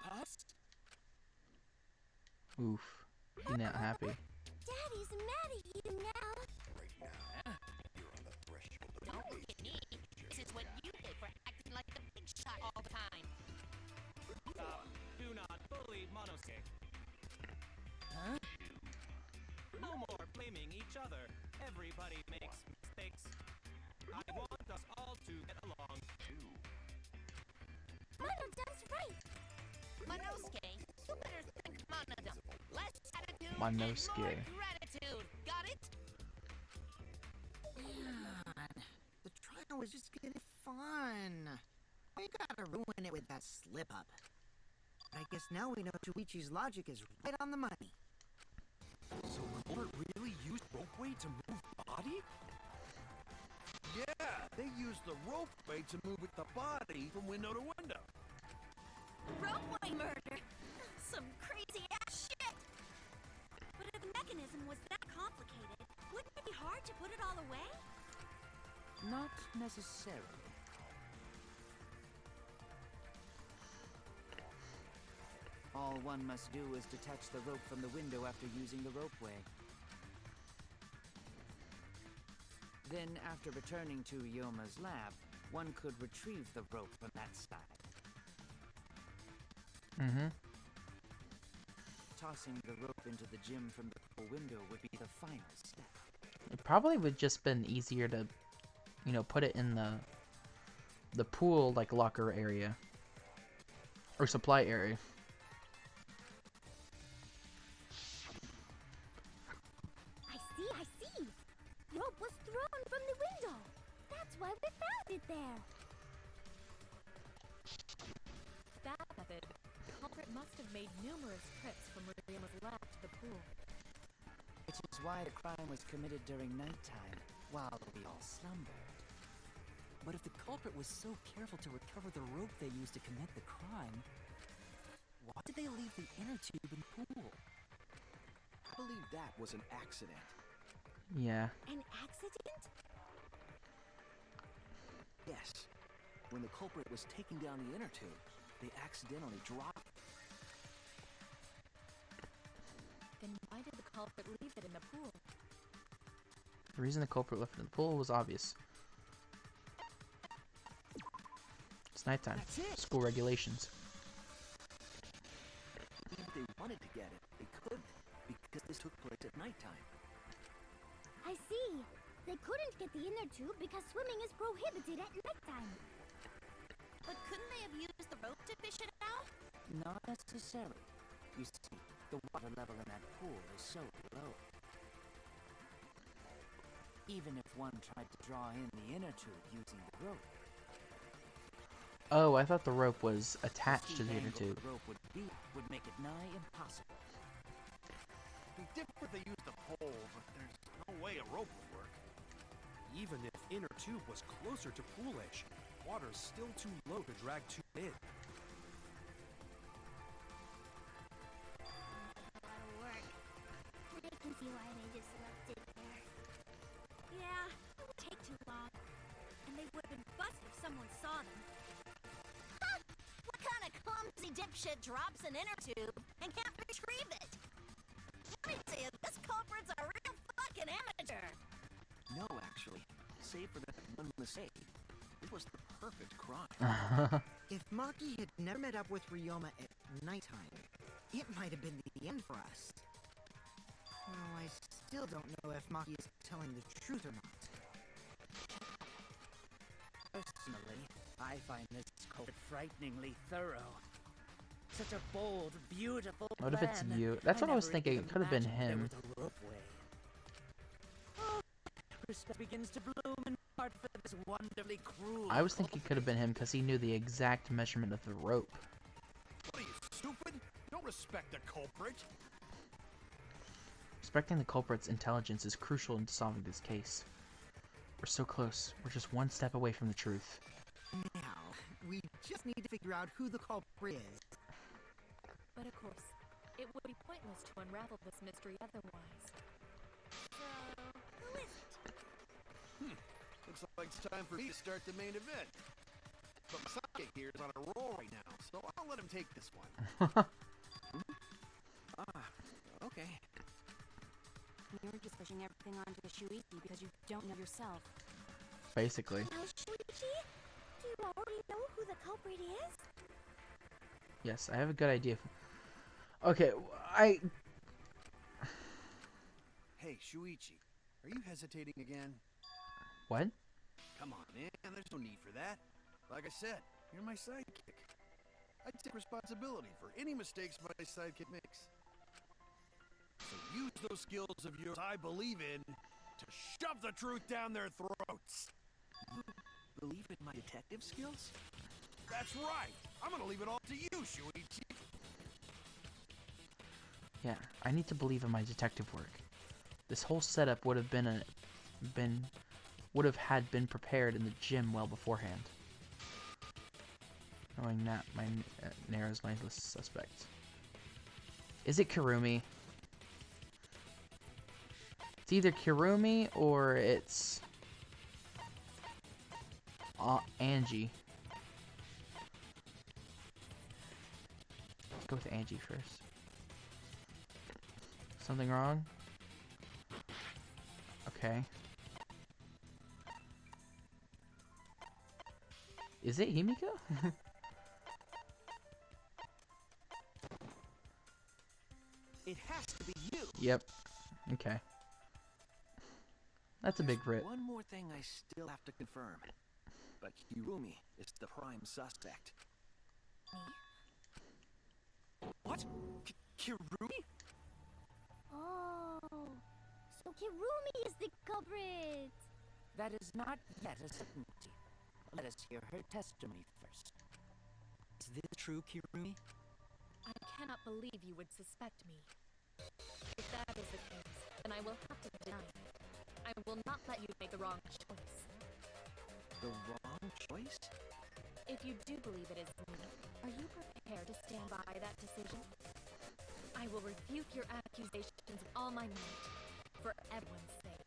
Pops? Oof. He's not happy. Daddy's mad at you now. Don't look at me. This is what you get for acting like the big shot all the time. Do not bully Monosuke. Huh? No more blaming each other. Everybody makes mistakes. I want us all to get along. Mono-done's right. Monosuke, you better think Mono-done. Less attitude Monosuke. and more gratitude. Got it? The trial was just getting fun. You gotta ruin it with that slip-up. I guess now we know Shuichi's logic is right on the money. So Robert really used ropeway to move body? Yeah, they used the ropeway to move with the body from window to window. Ropeway murder! Some crazy ass shit! But if the mechanism was that complicated, wouldn't it be hard to put it all away? Not necessarily. All one must do is detach the rope from the window after using the ropeway. Then, after returning to Yoma's lab, one could retrieve the rope from that side. Mm-hmm. Tossing the rope into the gym from the pool window would be the final step. It probably would just been easier to, you know, put it in the pool like locker area or supply area. I see. Rope was thrown from the window. That's why we found it there. That method, the culprit must have made numerous trips from Ryuma's lab to the pool. Which is why the crime was committed during nighttime, while we all slumbered. But if the culprit was so careful to recover the rope they used to commit the crime, why did they leave the inner tube in the pool? I believe that was an accident. Yeah. An accident? Yes. When the culprit was taking down the inner tube, they accidentally dropped. Then why did the culprit leave it in the pool? The reason the culprit left it in the pool was obvious. It's nighttime. That's it. School regulations. If they wanted to get it, they could, because this took place at nighttime. I see. They couldn't get the inner tube because swimming is prohibited at nighttime. But couldn't they have used the rope to fish it out? Not necessarily. You see, the water level in that pool is so low. Even if one tried to draw in the inner tube using the rope, Oh, I thought the rope was attached to the inner angle tube. the rope would make it nigh impossible. It'd be different if they used a pole, but there's no way a rope would work. Even if inner tube was closer to pool edge, water's still too low to drag tube in. That'll work. I can see why they just left it there. Yeah, it would take too long. And they would have been busted if someone saw them. Huh? What kind of clumsy dipshit drops an inner tube and can't retrieve it? Let me tell you, this culprit's a real fucking amateur. No, actually. Save for that one mistake, it was the perfect crime. If Maki had never met up with Ryoma at nighttime, it might have been the end for us. Oh, I still don't know if Maki is telling the truth or not. Personally, I find this culprit frighteningly thorough. Such a bold, beautiful What if it's plan. you? That's what I was never thinking. even It could have been imagined there him. was a ropeway. Oh, respect begins to bloom in part for this wonderfully cruel. I was thinking it could have been him because he knew the exact measurement of the rope. What are you, stupid? You don't respect the culprit. Respecting the culprit's intelligence is crucial in solving this case. We're so close. We're just one step away from the truth. Now, we just need to figure out who the culprit is. But of course, it would be pointless to unravel this mystery otherwise. So, who is it? Looks like it's time for me to start the main event. But my sidekick here is on a roll right now, so I'll let him take this one. Okay. You're just pushing everything onto Shuichi because you don't know yourself. Basically. Now, Shuichi, do you already know who the culprit is? Yes, I have a good idea. Okay, Hey, Shuichi, are you hesitating again? What? Come on, man, there's no need for that. Like I said, you're my sidekick. I take responsibility for any mistakes my sidekick makes. So use those skills of yours I believe in to shove the truth down their throats. Believe in my detective skills? That's right. I'm gonna leave it all to you, Shuichi. Yeah, I need to believe in my detective work. This whole setup would have been been prepared in the gym well beforehand. Knowing that narrows my list of suspects. Is it Kirumi? It's either Kirumi or it's Angie. Let's go with Angie first. Something wrong? Okay. Is it Himiko? It has to be you. Yep. Okay. That's a big There's rip. one more thing I still have to confirm. But Hirumi is the prime suspect. What? Kirumi? Oh, so Kirumi is the culprit. That is not yet a certainty. Let us hear her testimony first. Is this true, Kirumi? I cannot believe you would suspect me. If that is the case, then I will have to deny it. I will not let you make the wrong choice. The wrong choice? If you do believe it is me, are you prepared to stand by that decision? I will refute your accusations with all my might, for everyone's sake.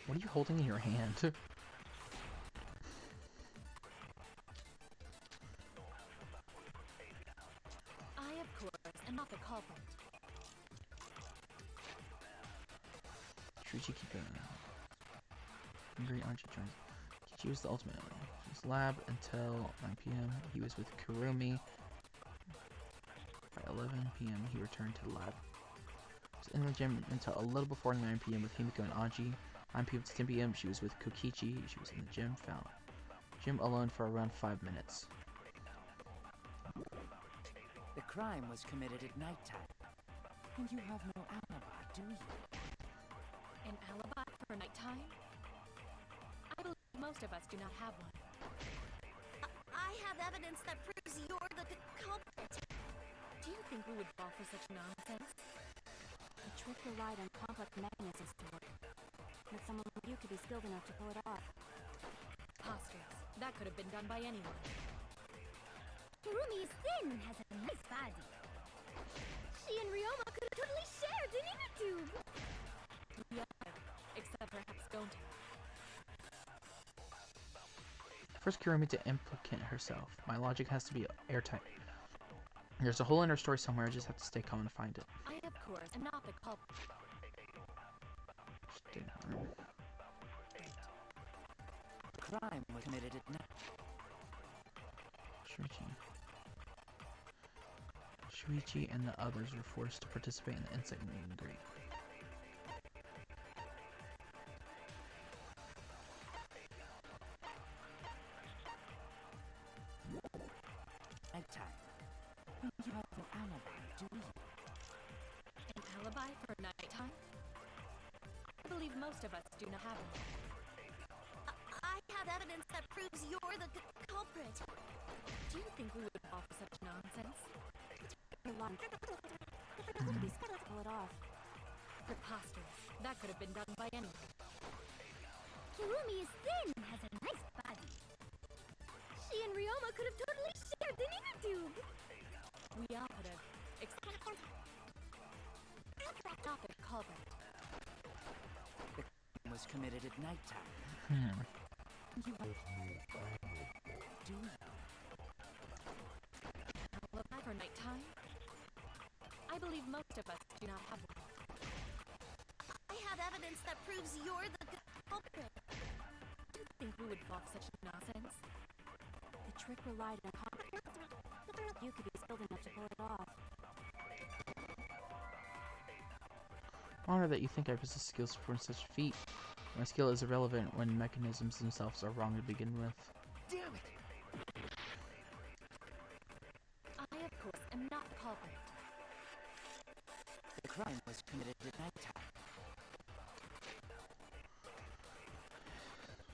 What are you holding in your hand? I, of course, am not the culprit. Shuichi Kika. Angry Archie joins. Kichi was the ultimate. His lab until 9 p.m. He was with Kurumi. By 11 p.m. he returned to the lab. He was in the gym until a little before 9 p.m. with Himiko and Anji. 9 p.m. to 10 p.m. she was with Kokichi. She was in the gym, found gym alone for around 5 minutes. The crime was committed at nighttime. And you have no alibi, do you? An alibi for nighttime? I believe most of us do not have one. I have evidence that proves you're the culprit. Do you think we would fall for such nonsense? The trick relied on complex mechanisms to work. But someone like you could be skilled enough to pull it off. Preposterous. That could have been done by anyone. Kirumi is thin and has a nice body. She and Ryoma could have totally shared an inner tube. Yeah, except perhaps don't. First Kurumi to implicate herself. My logic has to be airtight. There's a whole inner story somewhere, I just have to stay calm and find it. I, of course, am not the culprit. The crime was committed at night. Shuichi and the others were forced to participate in the insect meet and greet. Nighttime. You have an alibi, do you? An alibi for nighttime? I believe most of us do not have one. I have evidence that proves you're the culprit. Do you think we would fall for such nonsense? Please pull it off. Preposterous. That could have been done by anyone. Kirumi is thin and has a nice body. She and Ryoma could have totally shared an inner tube. We all could have. Stop it, culprit. The crime was committed at nighttime. You have do you? Alibi for nighttime? I believe most of us do not have one. I have evidence that proves you're the culprit. Do you think we would fall for such nonsense? The trick relied on you could be skilled enough to pull it off. Honor that you think I possess skills for such a feat. My skill is irrelevant when mechanisms themselves are wrong to begin with. Damn it! I, of course, am not the culprit. The crime was committed at nighttime.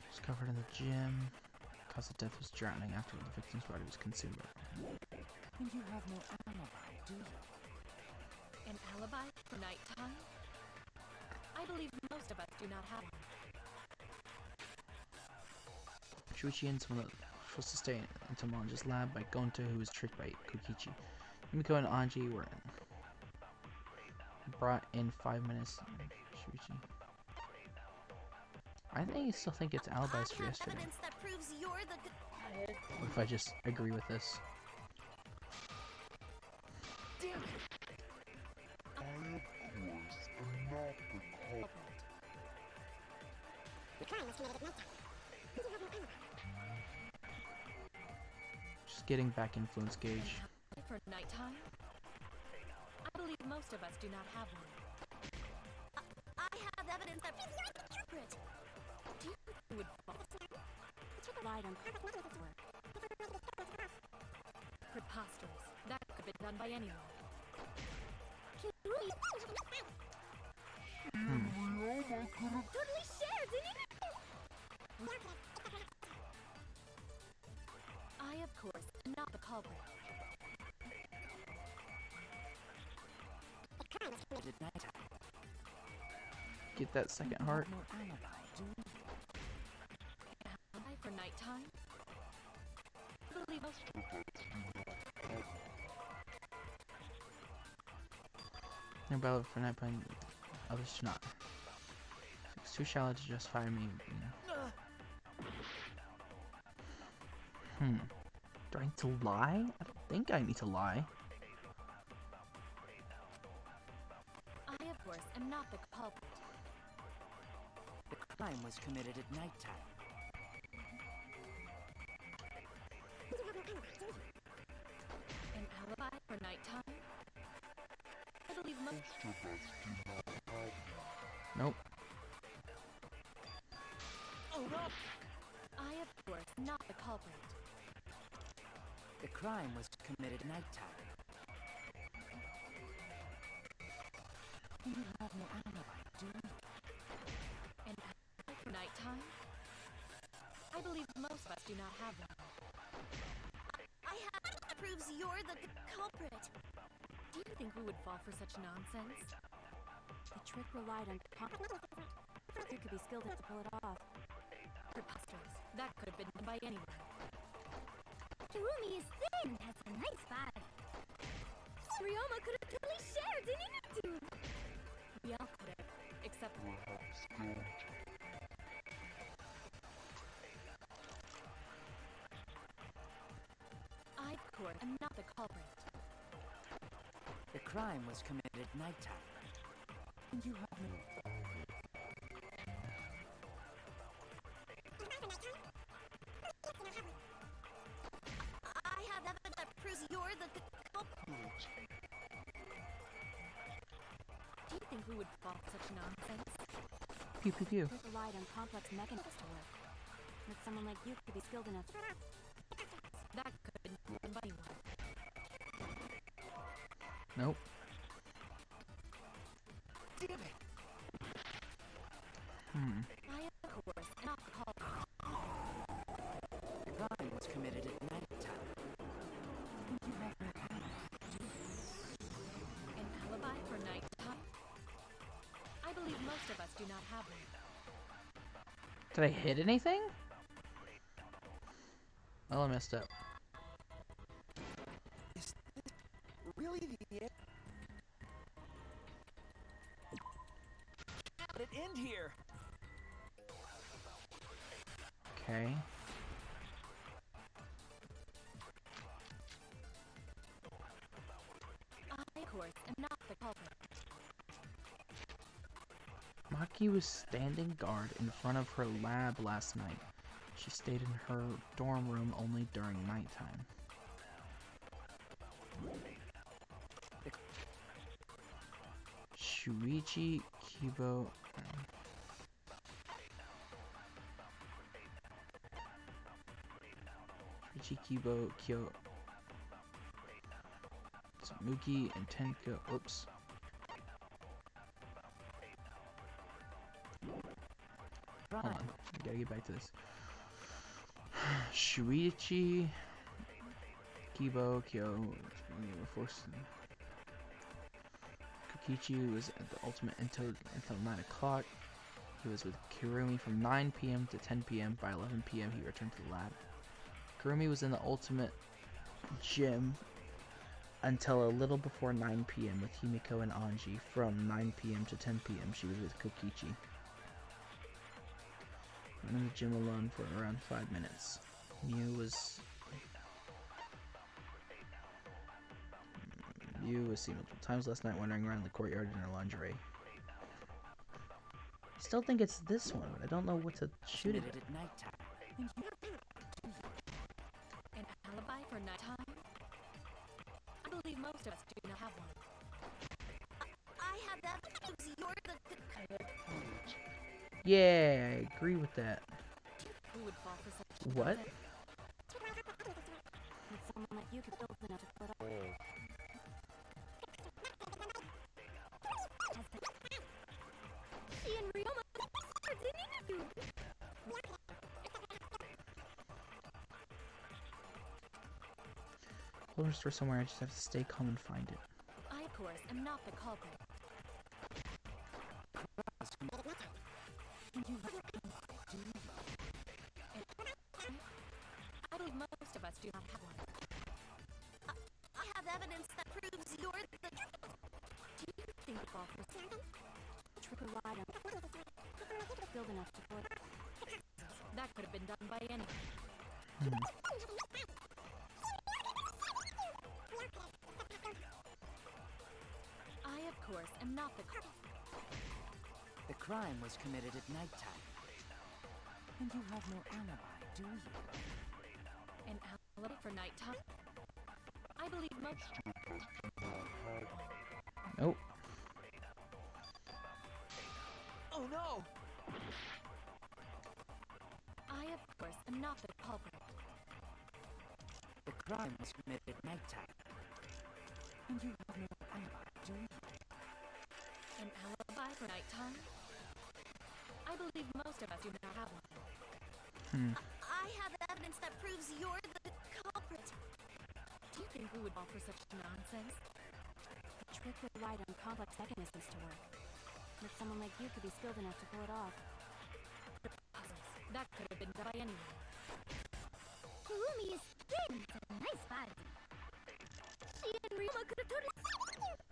Was covered in the gym. Cause of death was drowning after the victim's body was consumed. And you have no alibi, do you? An alibi for nighttime? I believe most of us do not have one. Shuichi and someone supposed to stay in Tomonja's lab by Gonta, who was tricked by Kokichi. Yumiko and Anji were brought in 5 minutes. Shuichi. I still think it's alibis for yesterday. Evidence that proves you're the What if I just agree with this? damn it! Just getting back influence gauge. For nighttime? I believe most of us do not have one. I have evidence that proves you're the culprit. Do you think we would fall? The trick relied on work. Preposterous. That could have been done by anyone. Kirumi totally shared an inner tube. I, of course, am not the culprit. At nighttime. Get that second heart. No alibi, do you? An alibi for nighttime? I believe most of us. No ballot for night playing, others do not. It's too shallow to justify me. Do I need to lie? I don't think I need to lie. I, of course, am not the culprit. The crime was committed at nighttime. An alibi for nighttime? I believe most of us do not have. Nope. Oh no! I, of course, not the culprit. The crime was committed at nighttime. You have no alibi, do you? An alibi for nighttime? I believe most of us do not have one. I have evidence that proves you're the culprit. Do you think we would fall for such nonsense? The trick relied on you could be skilled enough to pull it off. Preposterous. That could have been done by anyone. Kirumi is thin and has a nice body. Ryoma could have totally shared an inner tube. We all could have, except I, of course, am not the culprit. The crime was committed at nighttime. You have no... I have evidence that proves you're the culprit. Do you think we would fall for such nonsense? Pew pew pew. Trick relied on complex mechanisms to work. But someone like you could be skilled enough. That could have been done by anyone. Nope. Damn it! I, of course, am not the culprit. The crime was committed at nighttime. An alibi for nighttime? I believe most of us do not have one. Did I hit anything? Well, I messed up. Is this really the end? How did it end here? Okay. I, of course, am not the culprit. Maki was standing guard in front of her lab last night. She stayed in her dorm room only during nighttime. Shuichi Kibo. Shuichi Kibo Kyo. Tsumuki and Tenko. Oops. Hold on, I gotta get back to this. Shuichi, Kibo, Kyo, Kokichi was at the ultimate until 9 o'clock. He was with Kurumi from 9 p.m. to 10 p.m. By 11 p.m. he returned to the lab. Kurumi was in the ultimate gym until a little before 9 p.m. with Himiko and Anji. From 9 p.m. to 10 p.m. she was with Kokichi. In the gym alone for around 5 minutes. Miu was seen multiple times last night wandering around the courtyard in her lingerie. I still think it's this one, but I don't know what to shoot it Committed at nighttime. An alibi for nighttime? I believe most of us do not have one. I have that because you're the Yeah, I agree with that. Who would fall for such What? nonsense? But someone like you could be skilled enough to pull it off. She and Ryoma started an interview. Hold her store somewhere, I just have to stay calm and find it. I, of course, am not the culprit. I believe most of us do not have one. I have evidence that proves you're the Do you think you fall for something? Trick relied on skilled enough to pull it off. That could have been done by anyone. I, of course, am not the culprit. The crime was committed at nighttime. And you have no alibi, do you? An alibi for nighttime? I believe most. Nope. Oh no! I, of course, am not the culprit. The crime was committed at nighttime. And you have no alibi, do you? An alibi for nighttime? I believe most of us do not have one. I have evidence that proves you're the culprit. Do you think we would fall for such nonsense? The trick relied on complex mechanisms to work. But someone like you could be skilled enough to pull it off. Puzzles. That could have been done by anyone. Kurumi is thin. It's a nice body. She and Ryoma could have totally.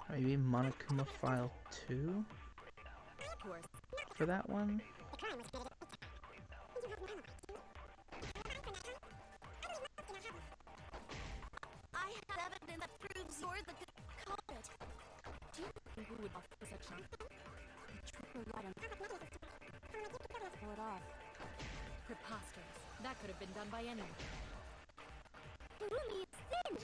Maybe Monokuma File 2 Of course. for that one? I have evidence that proves you're the culprit. Do you think we would fall for such nonsense? The trick relied on pull it off. Preposterous. That could have been done by anyone. Kurumi is thin.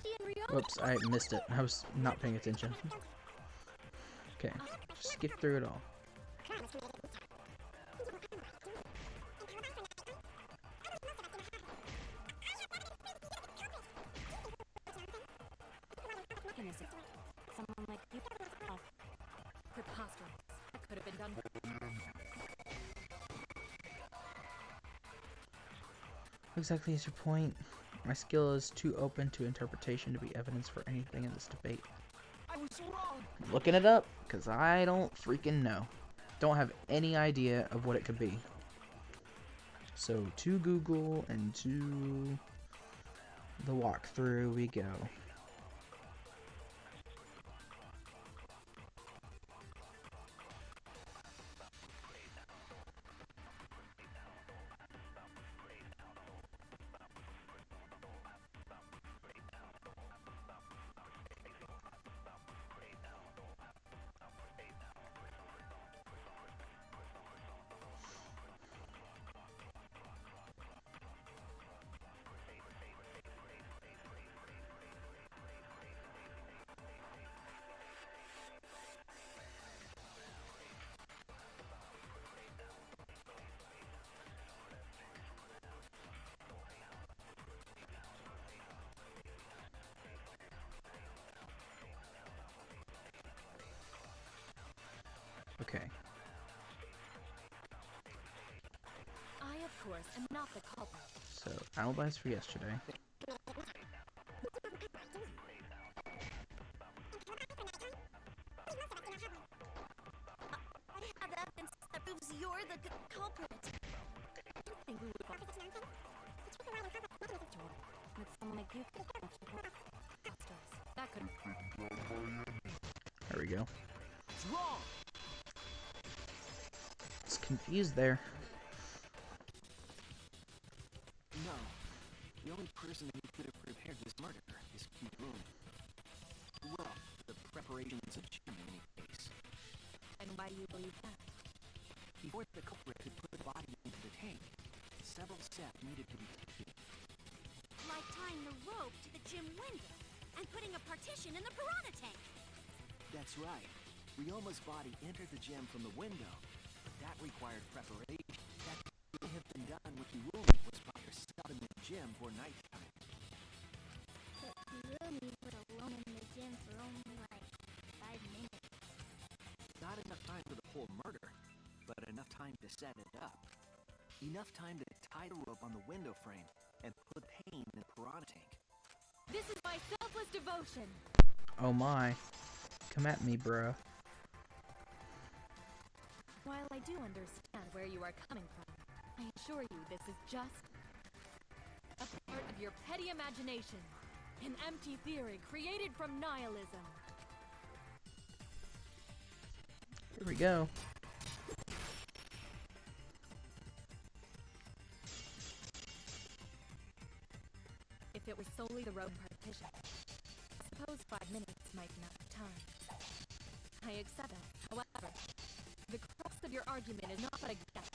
She and Ryoma. Oops, I missed it. I was not paying attention. Okay, just skip through it all. Goodness, someone like you. Oh, Preposterous. That could have been done. What exactly is your point? My skill is too open to interpretation to be evidence for anything in this debate. I was wrong. Looking it up, because I don't freaking know. Don't have any idea of what it could be. So to Google and to the walkthrough we go. Okay. I, of course, am not the culprit. So alibis for yesterday. I have evidence that proves you're the culprit. I think we would. With someone like you. That could. There we go. It's wrong. It's confused there. No. The only person who could have prepared this murder is Moon. Well, the preparations of Jim in any case. And why do you believe that? Before the culprit could put the body into the tank, several steps needed to be taken. Like tying the rope to the gym window and putting a partition in the piranha tank. That's right. Ryoma's body entered the gym from the window, but that required preparation. That could have been done when Hirumi was by herself in the gym for nighttime. But Hirumi was alone in the gym for only like 5 minutes. Not enough time for the whole murder, but enough time to set it up. Enough time to tie the rope on the window frame and put pain in the piranha tank. This is my selfless devotion. Oh my. Come at me, bruh. While I do understand where you are coming from, I assure you this is just a part of your petty imagination. An empty theory created from nihilism. Here we go. If it was solely the road partition, I suppose 5 minutes might be enough time. I accept that. However, the crux of your argument is not a guess.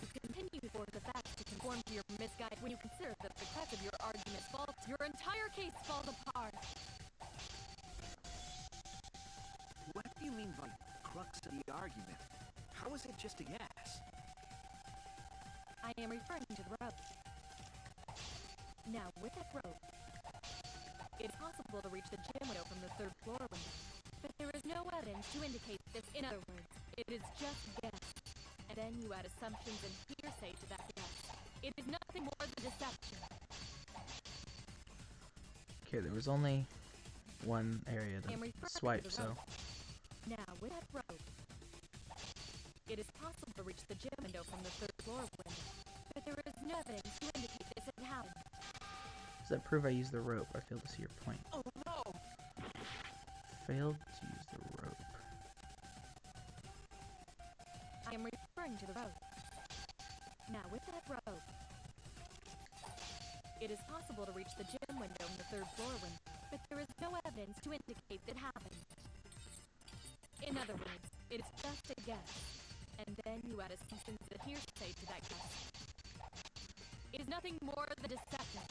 You continue for the facts to conform to your misguided. When you consider that the crux of your argument falls, your entire case falls apart. What do you mean by crux of the argument? How is it just a guess? I am referring to the rope. Now, with that rope, it's possible to reach the gym window from the 3rd floor window, but there is no evidence to indicate this. In other words, it is just guess. And then you add assumptions and hearsay to that guess. It is nothing more than deception. Okay, there was only one area I am to referring swipe, to the so. rope. Now, with that rope, it is possible to reach the gym window from the 3rd floor window, but there is no evidence to indicate this had happened. Does that prove I used the rope? I fail to see your point. Oh no! Failed to use the rope. I am referring to the rope. Now, with that rope, it is possible to reach the gym window in the 3rd floor window, but there is no evidence to indicate that happened. In other words, it is just a guess, and then you add assumptions and hearsay to that guess. It is nothing more than deception.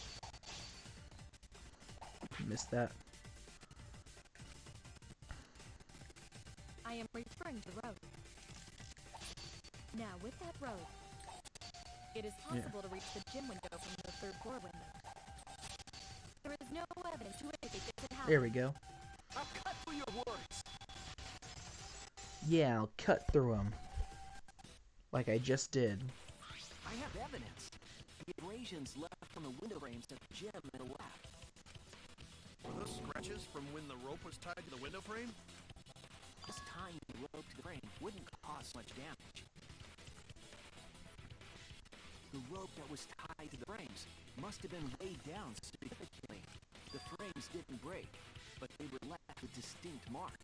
Missed that. I I am referring to the road. Now, with that road, it is possible to reach the gym window from the third floor window. There is no evidence to indicate this had happened. There we go. I'll cut through your words. Yeah, I'll cut through them. Like I just did. I have evidence. The abrasions left from the window frames at the gym and the lab. Were those scratches from when the rope was tied to the window frame? Just tying the rope to the frame wouldn't cause much damage. The rope that was tied to the frames must have been weighed down significantly. The frames didn't break, but they were left with distinct marks.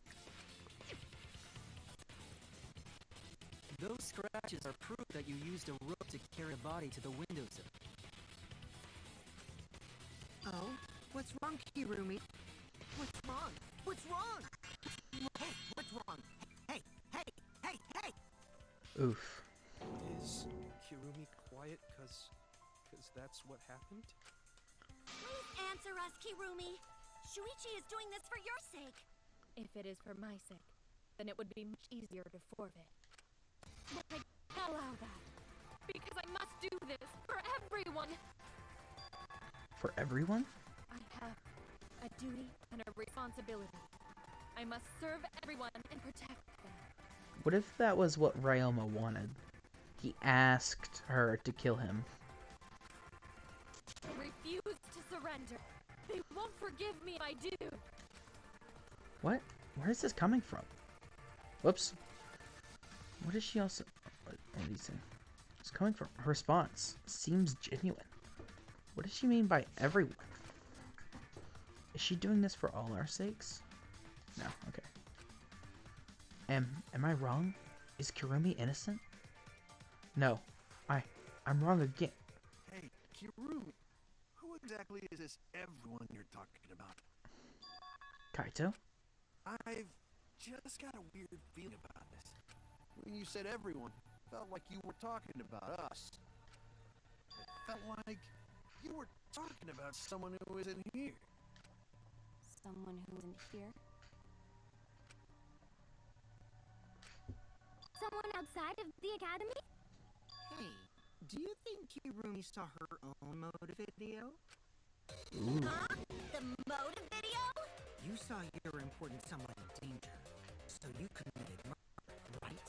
Those scratches are proof that you used a rope to carry a body to the windowsill. Oh? What's wrong, Kirumi? What's wrong? What's wrong? Hey, what's wrong? Hey, hey, hey, hey! Oof. Is Kirumi quiet cause that's what happened? Please answer us, Kirumi. Shuichi is doing this for your sake. If it is for my sake, then it would be much easier to forfeit. But I can't allow that. Because I must do this for everyone. For everyone? I have a duty and a responsibility. I must serve everyone and protect them. What if that was what Ryoma wanted? He asked her to kill him. I refuse to surrender. They won't forgive me if I do. What? Where is this coming from? Whoops. What is she also... What are these things? It's coming from... Her response seems genuine. What does she mean by everyone? Is she doing this for all our sakes? No, okay. Am I wrong? Is Kirumi innocent? No. I'm wrong again. Hey, Kirumi. Who exactly is this everyone you're talking about? Kaito? I've just got a weird feeling about this. When you said everyone, it felt like you were talking about us. It felt like you were talking about someone who isn't here. Someone who isn't here? Someone outside of the academy? Hey, do you think Kirumi saw her own motive video? Ooh. Huh? The motive video? You saw your important someone in danger, so you committed murder, right?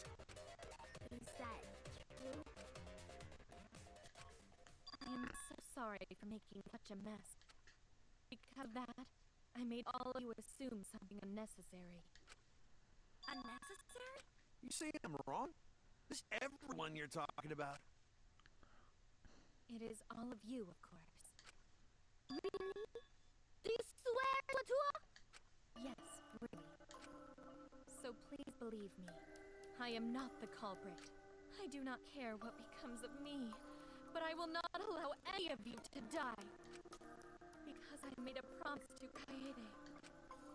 Is that true? I am so sorry for making such a mess. Because of that, I made all of you assume something unnecessary. Unnecessary? You say I'm wrong? This everyone you're talking about. It is all of you, of course. Really? Do you swear, Latua? Yes, really. So please believe me. I am not the culprit. I do not care what becomes of me, but I will not allow any of you to die. Because I made a promise to Kaede.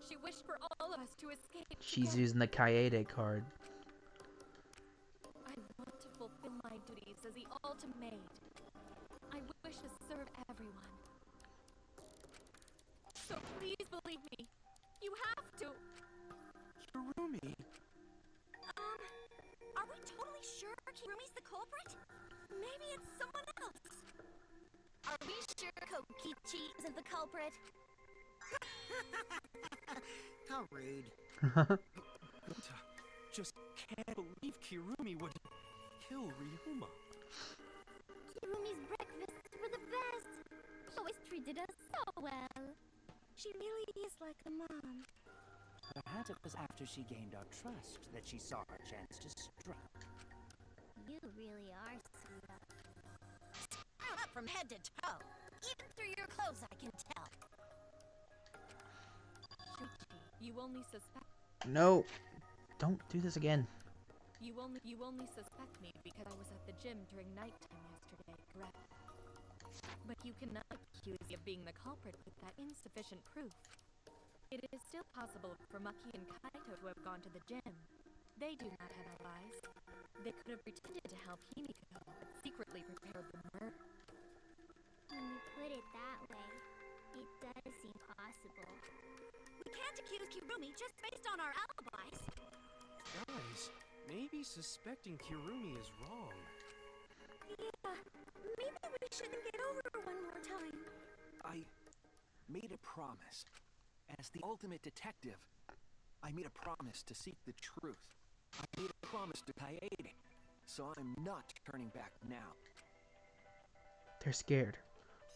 She wished for all of us to escape. She's together. using the Kaede card. I want to fulfill my duties as the ultimate. I wish to serve everyone. So please believe me. You have to. Kirumi? Are we totally sure Kirumi's the culprit? Maybe it's someone else. Are we sure Kokichi isn't the culprit? How rude. Just can't believe Kirumi would kill Ryuma. Kirumi's breakfasts were the best. She always treated us so well. She really is like a mom. Perhaps it was after she gained our trust that she saw her chance to strike. You really are sweet. Screwed up from head to toe. Even through your clothes, I can tell. Shuichi, you only suspect. No. Don't do this again. You only suspect me because I was at the gym during nighttime yesterday, correct? But you cannot accuse me of being the culprit with that insufficient proof. It is still possible for Maki and Kaito to have gone to the gym. They do not have allies. They could have pretended to help Himiko, but secretly prepared the murder. When you put it that way, it does seem possible. We can't accuse Kirumi just based on our alibis. Guys, maybe suspecting Kirumi is wrong. Yeah, maybe we shouldn't get over one more time. I made a promise. As the ultimate detective, I made a promise to seek the truth. I made a promise to Kaede, so I'm not turning back now. They're scared.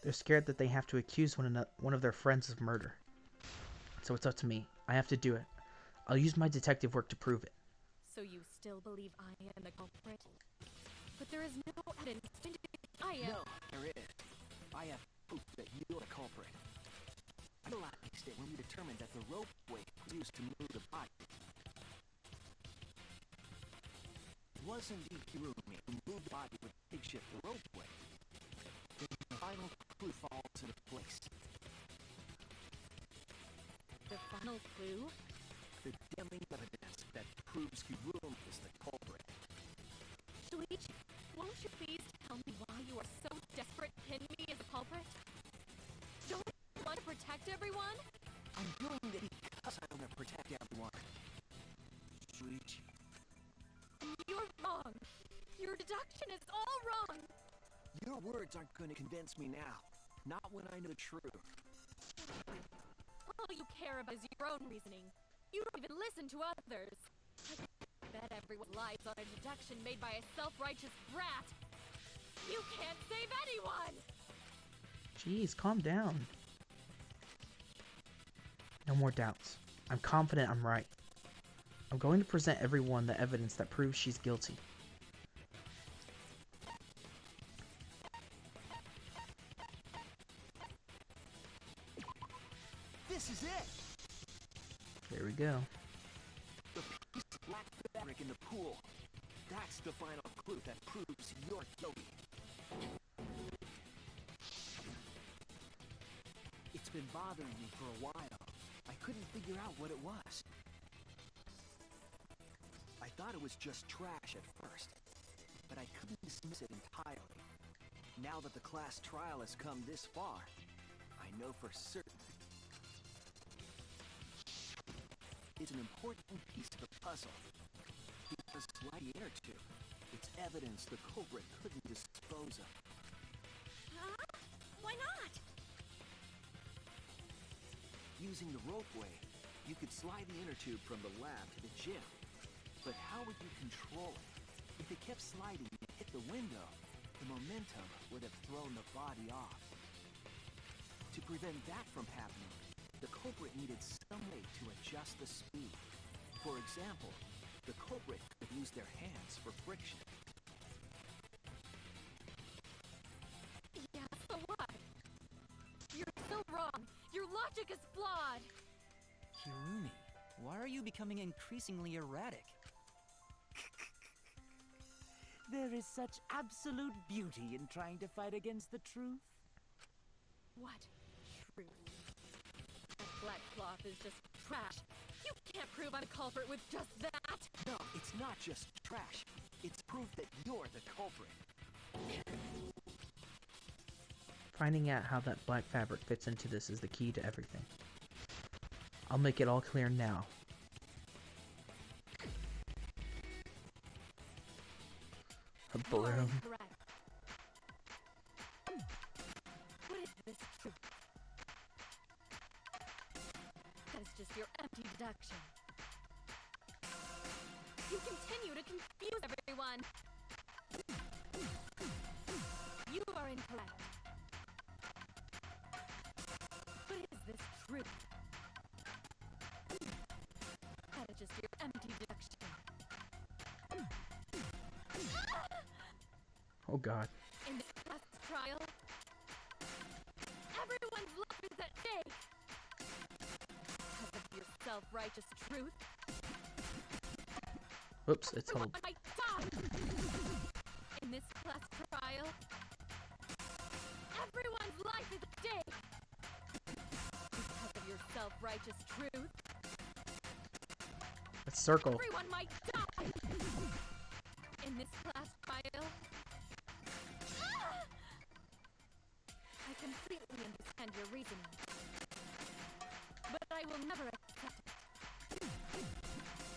They're scared that they have to accuse one of their friends of murder. So it's up to me. I have to do it. I'll use my detective work to prove it. So you still believe I am the culprit? But there is no evidence to indicate I am. No, there is. I have proof that you're the culprit. I realized it when we determined that the ropeway was used to move the body. It was indeed Kirumi who moved the body with the makeshift ropeway. Then the final clue falls into place. The final clue? The damning evidence that proves Kirumi is the culprit. Shuichi, won't you please tell me why you are so desperate to pin me as a culprit? Don't you want to protect everyone? I'm doing it because I want to protect everyone. Shuichi. You're wrong. Your deduction is all wrong. Your words aren't going to convince me now. Not when I know the truth. All you care about is your own reasoning. You don't even listen to others. I bet everyone lies on a deduction made by a self-righteous brat. You can't save anyone! Jeez, calm down. No more doubts. I'm confident I'm right. I'm going to present everyone the evidence that proves she's guilty. This is it! There we go. The piece of black fabric in the pool. That's the final clue that proves you're guilty. It's been bothering me for a while. I couldn't figure out what it was. I thought it was just trash at first, but I couldn't dismiss it entirely. Now that the class trial has come this far, I know for certain it's an important piece of the puzzle. Because like the inner tube, it's evidence the culprit couldn't dispose of. Huh? Why not? Using the ropeway, you could slide the inner tube from the lab to the gym. But how would you control it? If it kept sliding and hit the window, the momentum would have thrown the body off. To prevent that from happening, the culprit needed some way to adjust the speed. For example, the culprit could use their hands for friction. Yeah, so what? You're so wrong. Your logic is flawed. Kirumi, why are you becoming increasingly erratic? There is such absolute beauty in trying to fight against the truth. What? Truth. That black cloth is just trash. You can't prove I'm a culprit with just that. No, it's not just trash. It's proof that you're the culprit. Finding out how that black fabric fits into this is the key to everything. I'll make it all clear now. A balloon. Correct. What is this truth? That is just your empty deduction. You continue to confuse everyone. You are incorrect. What is this truth? That is just your empty deduction. Oh god. In this last trial, everyone's life is at stake. Because of your self-righteous truth. Oops, it's hold. Everyone might die. In this class trial, everyone's life is at stake. Because of your self-righteous truth. Let's circle. Everyone might die. In this class trial, I completely understand your reasoning. But I will never accept it.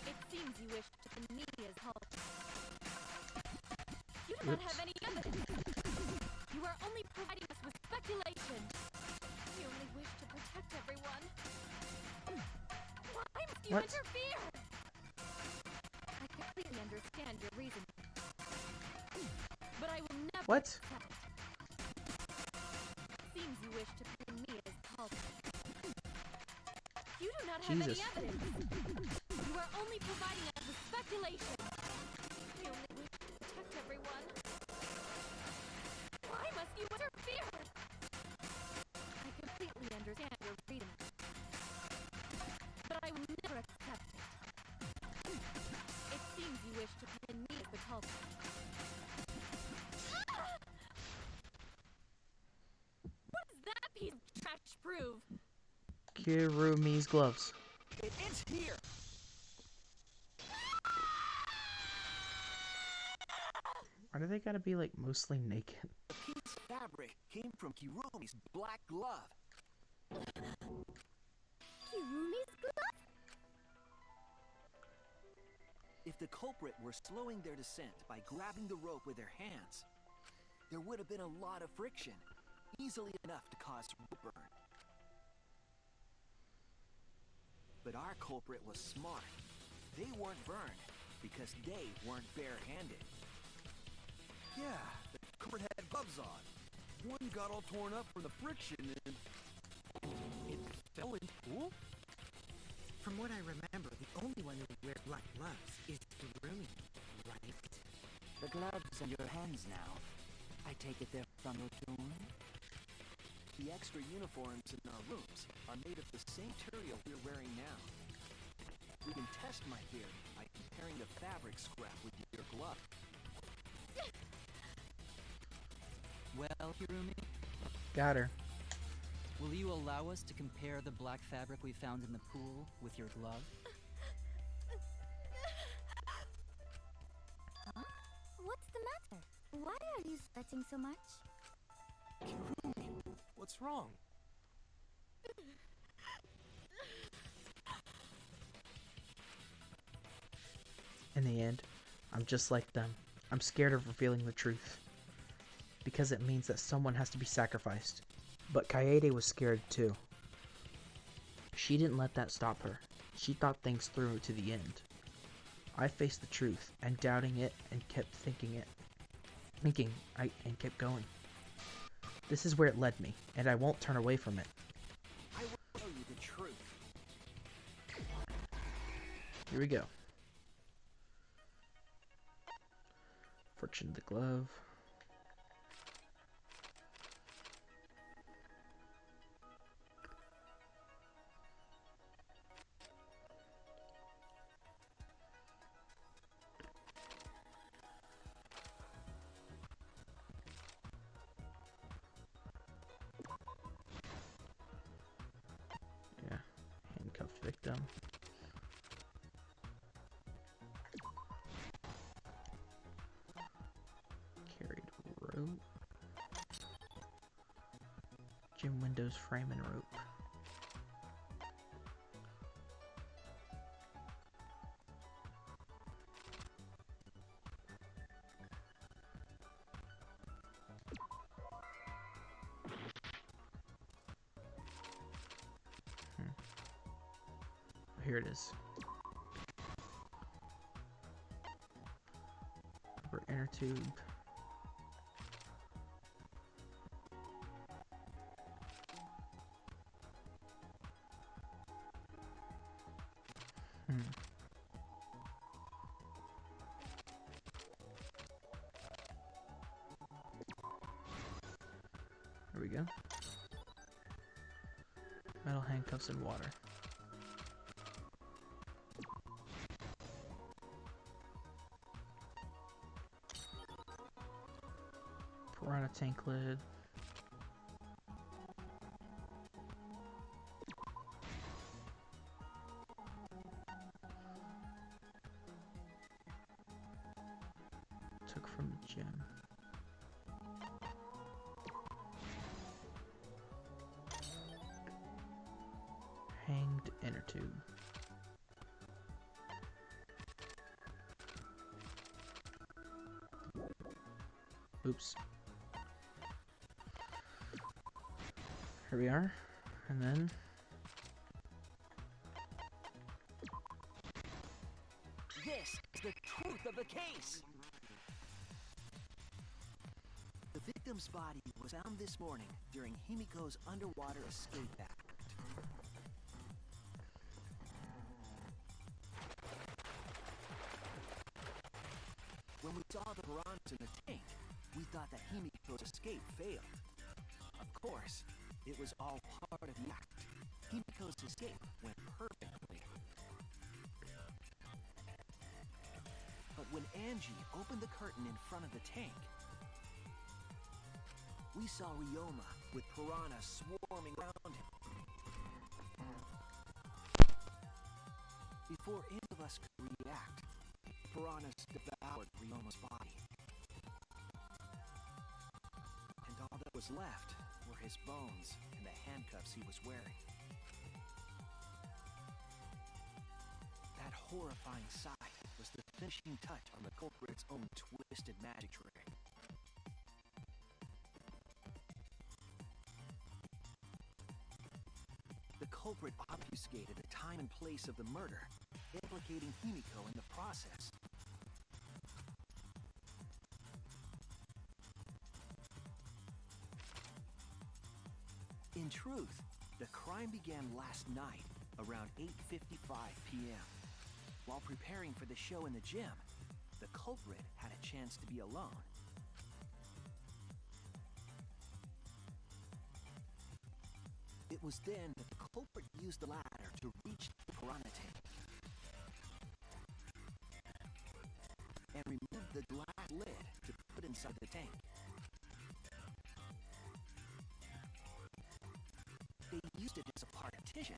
It's seems you wish to pin me as help. You do not have any evidence. You are only providing us with speculation. You only wish to protect everyone. Why must you interfere? I completely understand your reason. But I will never accept. Seems you wish to pin me as culprit. You do not have any evidence. You are only providing us with speculation. You only wish to protect everyone. Why must you interfere? I completely understand your reason. But I will never accept it. It seems you wish to pin me as the culprit. What does that piece of trash prove? Kirumi's gloves. It's here! Why do they gotta be, like, mostly naked? The piece of fabric came from Kirumi's black glove. Kirumi's glove? If the culprit were slowing their descent by grabbing the rope with their hands, there would have been a lot of friction, easily enough to cause rope burn. But our culprit was smart. They weren't burned because they weren't bare-handed. Yeah, the culprit had gloves on. One got all torn up from the friction and... It fell in the pool? From what I remember, the only one who wears black gloves is Kirumi, right? The gloves are your hands now. I take it they're from your tomb? The extra uniforms in our rooms are made of the same material we're wearing now. We can test my theory by comparing the fabric scrap with your glove. Well, Hirumi? Got her. Will you allow us to compare the black fabric we found in the pool with your glove? Huh? What's the matter? Why are you sweating so much? Kirumi, what's wrong? In the end, I'm just like them. I'm scared of revealing the truth. Because it means that someone has to be sacrificed. But Kaede was scared too. She didn't let that stop her. She thought things through to the end. I faced the truth and doubting it and kept and kept going. This is where it led me, and I won't turn away from it. I will tell you the truth. Here we go. Fortune of the glove. Yeah, handcuffed victim. Carried rope. Gym windows, frame, and rope. Here it is. Upper inner tube. There we go. Metal handcuffs and water. Piranha tank lid. Took from the gym. Hanged inner tube. Oops. Here we are. And then... This is the truth of the case! The victim's body was found this morning during Himiko's underwater escape act. When we saw the piranhas in the tank, we thought that Himiko's escape failed. Of course, it was all part of the act. Himiko's escape went perfectly. But when Angie opened the curtain in front of the tank, we saw Ryoma with piranhas swarming around him. Before any of us could react, piranhas devoured Ryoma's body. And all that was left were his bones and the handcuffs he was wearing. That horrifying sight was the finishing touch on the culprit's own twisted magic trick. The culprit obfuscated the time and place of the murder, implicating Himiko in the process. In truth, the crime began last night, around 8:55 p.m. While preparing for the show in the gym, the culprit had a chance to be alone. It was then that the culprit used the ladder to reach the piranha tank and removed the glass lid to put inside the tank. They used it as a partition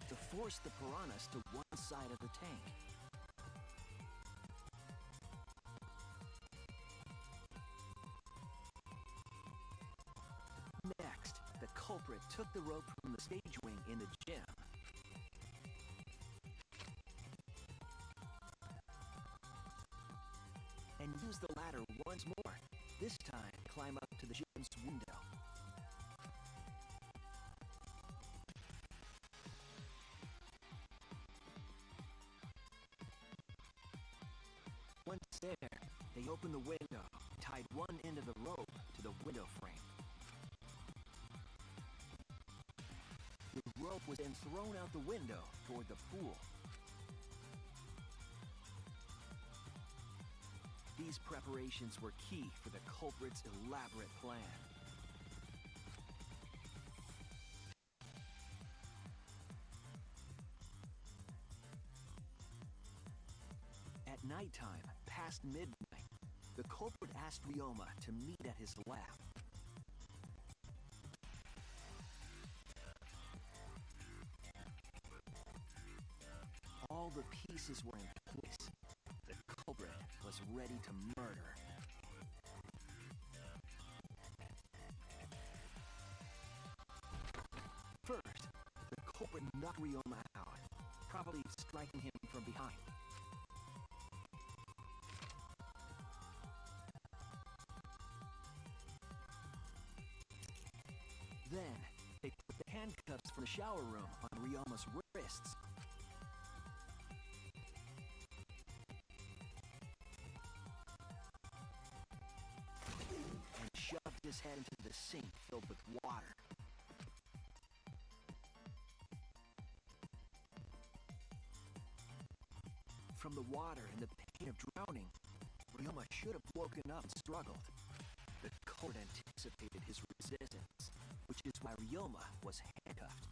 to force the piranhas to one side of the tank. Next, the culprit took the rope from the stage wing in the gym and used the ladder once more, this time to climb up to the gym's window. Once there, they opened the window, tied one end of the rope to the window frame. The rope was then thrown out the window toward the pool. These preparations were key for the culprit's elaborate plan. At nighttime, past midnight, the culprit asked Ryoma to meet at his lab. All the pieces were in place. The culprit was ready to murder. First, the culprit knocked Ryoma out, probably striking him from behind. Then, they put the handcuffs from the shower room on Ryoma's wrists. And shoved his head into the sink filled with water. From the water and the pain of drowning, Ryoma should have woken up and struggled. The culprit anticipated his resistance, which is why Ryoma was handcuffed.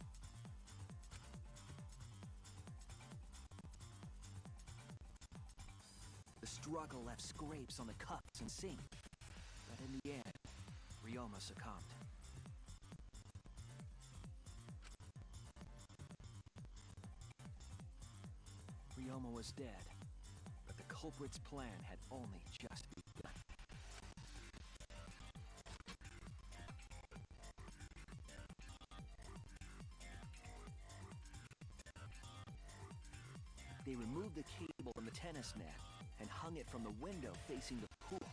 The struggle left scrapes on the cuffs and sink, but in the end, Ryoma succumbed. Ryoma was dead, but the culprit's plan had only just begun. They removed the cable from the tennis net and hung it from the window facing the pool.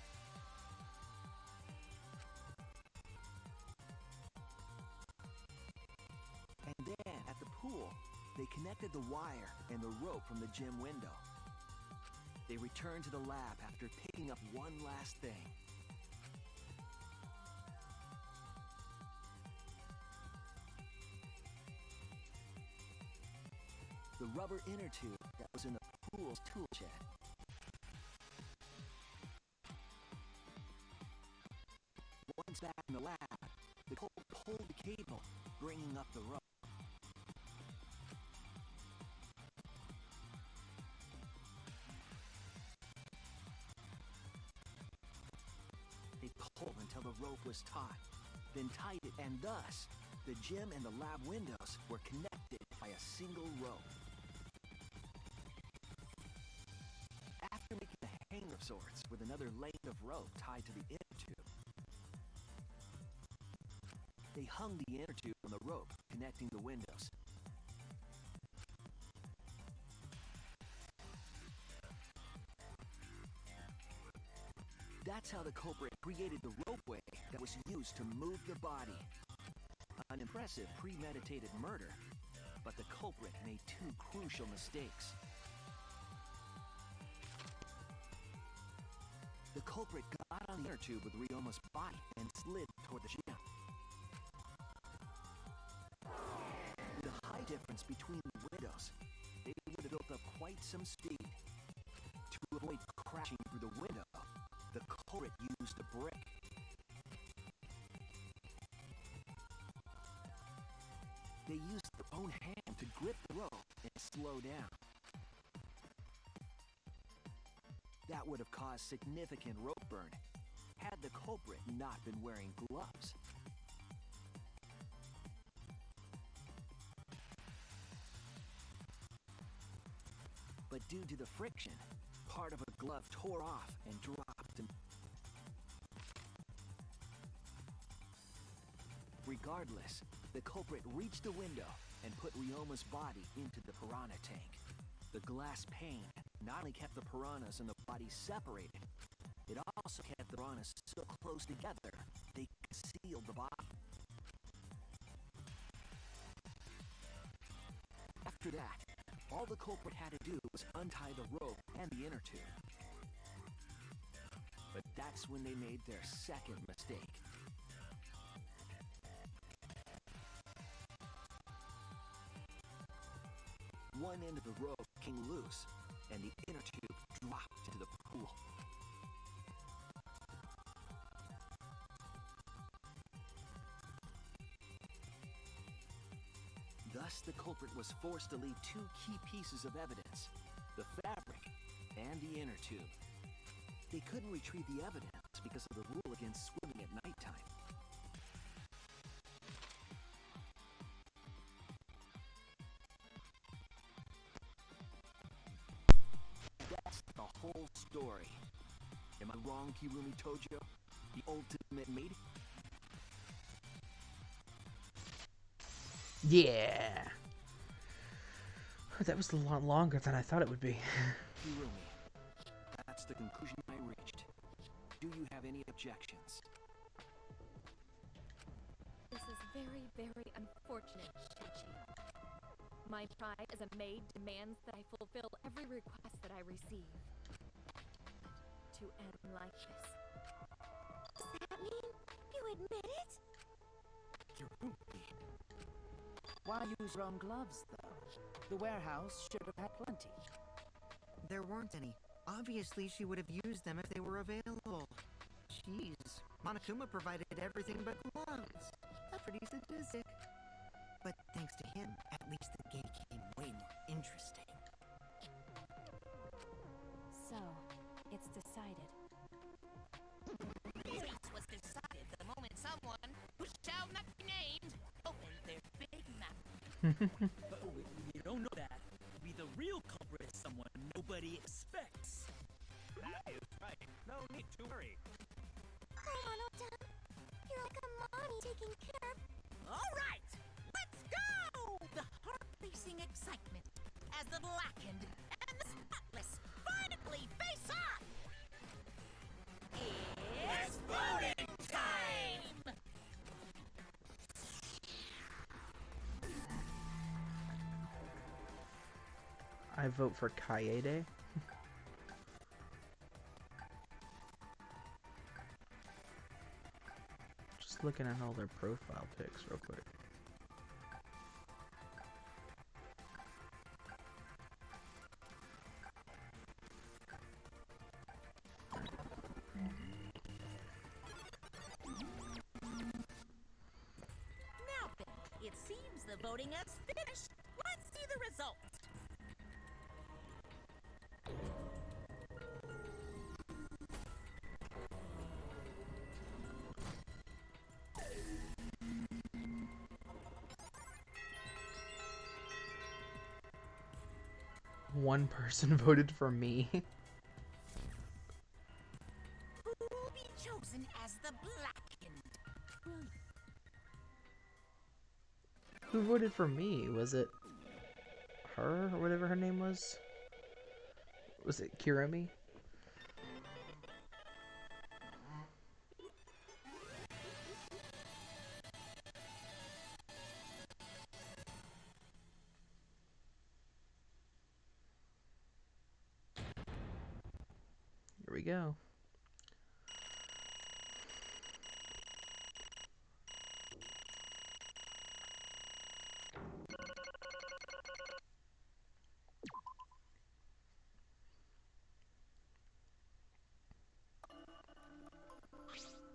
extracted the wire and the rope from the gym window. They returned to the lab after picking up one last thing. The rubber inner tube that was in the pool's tool shed. Once back in the lab, the Colt pulled the cable, bringing up the rope. They pulled until the rope was taut, then tied it, and thus, the gym and the lab windows were connected by a single rope. After making a hanger of sorts with another lane of rope tied to the inner tube, they hung the inner tube on the rope connecting the windows. That's how the culprit created the ropeway that was used to move the body. An impressive premeditated murder, but the culprit made two crucial mistakes. The culprit got on the inner tube with Ryoma's body and slid toward the gym. With a high difference between the windows, they would have built up quite some speed. To avoid crashing through the window, the culprit used a brick. They used their own hand to grip the rope and slow down. That would have caused significant rope burn had the culprit not been wearing gloves. But due to the friction, part of a glove tore off and dropped. Regardless, the culprit reached the window and put Ryoma's body into the piranha tank. The glass pane not only kept the piranhas and the body separated, it also kept the piranhas so close together they concealed the body. After that, all the culprit had to do was untie the rope and the inner tube. But that's when they made their second mistake. One end of the rope came loose, and the inner tube dropped into the pool. Thus, the culprit was forced to leave two key pieces of evidence, the fabric and the inner tube. They couldn't retrieve the evidence because of the rule against swimming at nighttime. That's the whole story. Am I wrong, Kirumi Tojo? The ultimate maid? Yeah. That was a lot longer than I thought it would be. Kirumi, that's the conclusion I reached. Do you have any objections? This is very, very unfortunate, Chachi. My pride as a maid demands that I fulfill every request that I receive. To end like this. Does that mean you admit it? Kirumi. Why use your own gloves, though? The warehouse should have had plenty. There weren't any. Obviously, she would have used them if they were available. Jeez, Monokuma provided everything but gloves. That's pretty sadistic. But thanks to him, at least the game became way more interesting. So, it's decided. This was decided the moment someone, who shall not be named, opened their big mouth. Oh, you don't know that. Be the real culprit is someone nobody expects. That is right. No need to worry. Oh, Mono-chan, you're like a mommy taking care of... All right, let's go! The heart-racing excitement as the blackened and the spotless finally face off! It's voting time! I vote for Kaede. Just looking at all their profile pics real quick. Now then, it seems the voting has finished. Let's see the results. One person voted for me. Who will be chosen as the Blackened? Who voted for me? Was it her or whatever her name was? Was it Kirumi? Here we go.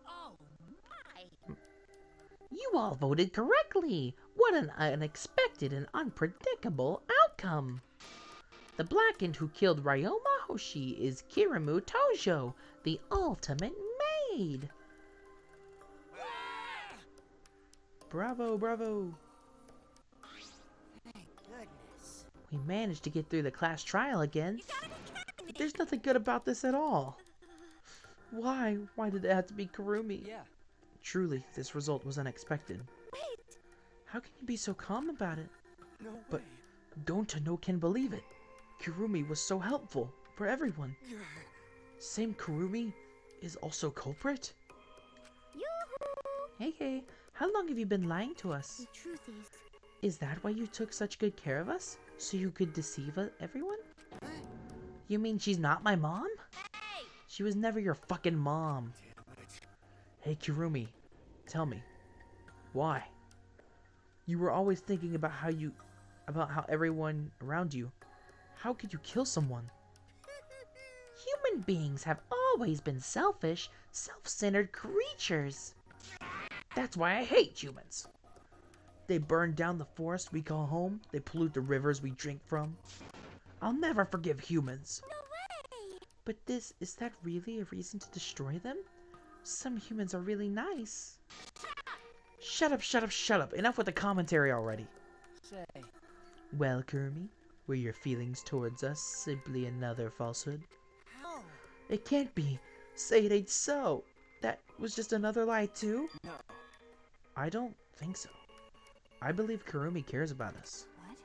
Oh my! You all voted correctly! What an unexpected and unpredictable outcome! The Blackened who killed Ryoma Hoshi is Kirimu Tojo, the ultimate maid! Bravo, bravo! Thank goodness. We managed to get through the class trial again. There's nothing good about this at all. Why? Why did it have to be Kurumi? Yeah. Truly, this result was unexpected. Wait! How can you be so calm about it? No But way. Gonta can believe it. Kurumi was so helpful for everyone. Same Kurumi is also culprit? Yoo-hoo! Hey, hey, how long have you been lying to us? The truth Is that why you took such good care of us? So you could deceive everyone? You mean she's not my mom? Hey! She was never your fucking mom. Hey, Kurumi, tell me, why? You were always thinking about how everyone around you. How could you kill someone? Human beings have always been selfish, self-centered creatures. That's why I hate humans. They burn down the forest we call home. They pollute the rivers we drink from. I'll never forgive humans. No way! But is that really a reason to destroy them? Some humans are really nice. Shut up, shut up, shut up. Enough with the commentary already. Say, Well, Kurumi, were your feelings towards us simply another falsehood? How? It can't be. Say it ain't so. That was just another lie too? No. I don't think so. I believe Kurumi cares about us. What?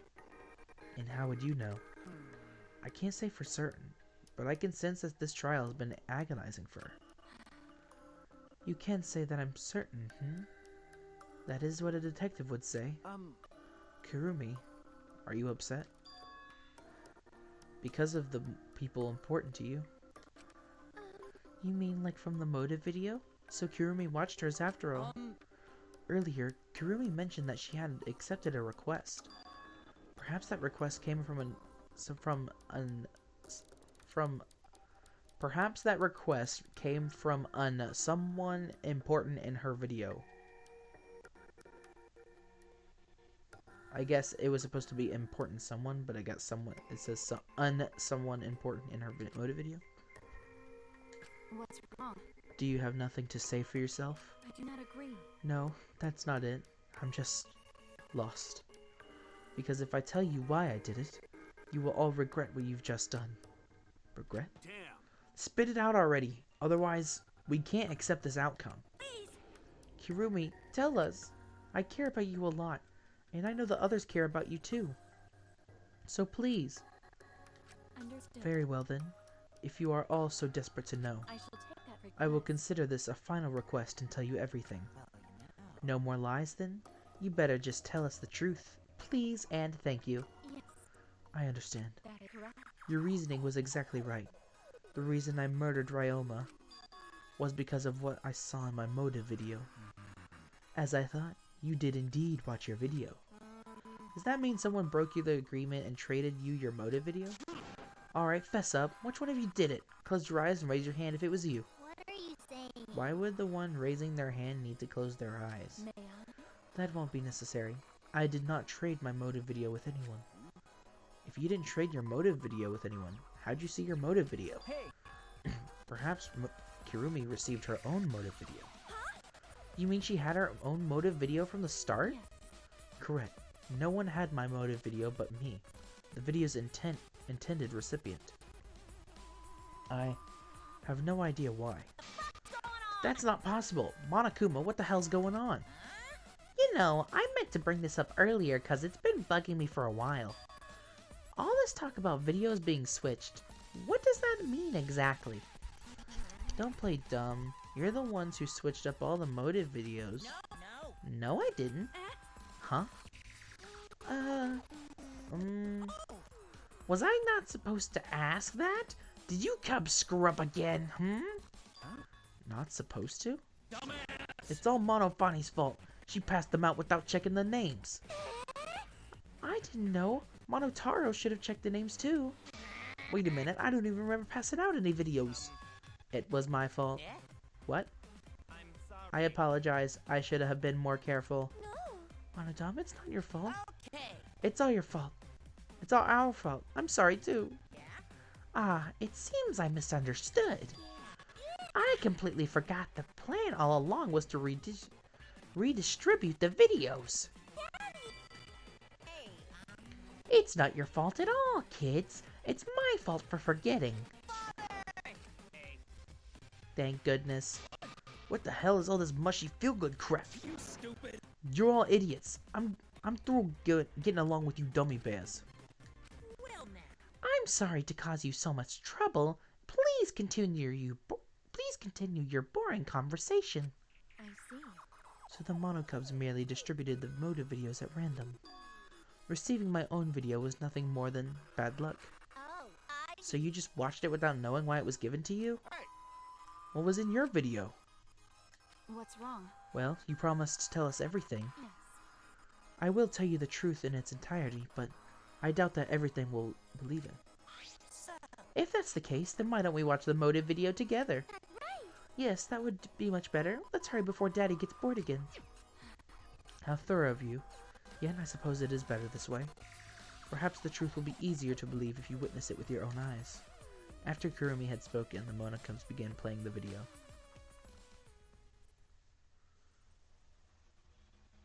And how would you know? I can't say for certain, but I can sense that this trial has been agonizing for her. You can't say that I'm certain, That is what a detective would say. Kurumi, are you upset? Because of the people important to you? You mean like from the motive video? So Kurumi watched hers after all. Earlier, Kurumi mentioned that she had accepted a request. Perhaps that request came Perhaps that request came from someone important in her video. I guess it was supposed to be important someone, but I got someone. It says someone important in her motive video. What's wrong? Do you have nothing to say for yourself? I do not agree. No, that's not it. I'm just lost. Because if I tell you why I did it, you will all regret what you've just done. Regret? Damn. Spit it out already. Otherwise, we can't accept this outcome. Please! Kirumi, tell us. I care about you a lot, and I know the others care about you too. So please. Understood. Very well then. If you are all so desperate to know, I shall take that request. I will consider this a final request and tell you everything. Well, you know. No more lies then? You better just tell us the truth. Please and thank you. Yes. I understand. That is correct. Your reasoning was exactly right. The reason I murdered Ryoma was because of what I saw in my motive video. As I thought, you did indeed watch your video. Does that mean someone broke you the agreement and traded you your motive video? Alright, fess up. Which one of you did it? Close your eyes and raise your hand if it was you. What are you saying? Why would the one raising their hand need to close their eyes? May I? That won't be necessary. I did not trade my motive video with anyone. If you didn't trade your motive video with anyone, how'd you see your motive video? Hey! Perhaps Kirumi received her own motive video. You mean she had her own motive video from the start? Yes. Correct. No one had my motive video but me, the video's intended recipient. I have no idea why. That's not possible. Monokuma, what the hell's going on? You know, I meant to bring this up earlier because it's been bugging me for a while. All this talk about videos being switched, what does that mean exactly? Don't play dumb. You're the ones who switched up all the motive videos. No, I didn't. Huh? Was I not supposed to ask that? Did you cub screw up again, Not supposed to? It's all Monofani's fault. She passed them out without checking the names. I didn't know. Monotaro should have checked the names too. Wait a minute, I don't even remember passing out any videos. It was my fault. What? I apologize. I should have been more careful. No. Monodama, it's not your fault. Okay. It's all your fault. It's all our fault. I'm sorry too. Yeah? Ah, it seems I misunderstood. I completely forgot the plan all along was to redistribute the videos. Hey, It's not your fault at all, kids. It's my fault for forgetting. Thank goodness. What the hell is all this mushy feel-good crap? You stupid. You're all idiots. I'm through getting along with you dummy bears. Well now. I'm sorry to cause you so much trouble. Please continue your boring conversation. I see. So the Monocubs merely distributed the motive videos at random. Receiving my own video was nothing more than bad luck. oh, So you just watched it without knowing why it was given to you? Hey. What was in your video? What's wrong? Well, you promised to tell us everything. Yes. I will tell you the truth in its entirety, but I doubt that everything will believe it. If that's the case, then why don't we watch the motive video together? Yes, that would be much better. Let's hurry before Daddy gets bored again. How thorough of you. Yet I suppose it is better this way. Perhaps the truth will be easier to believe if you witness it with your own eyes. After Kurumi had spoken, the Monokums began playing the video.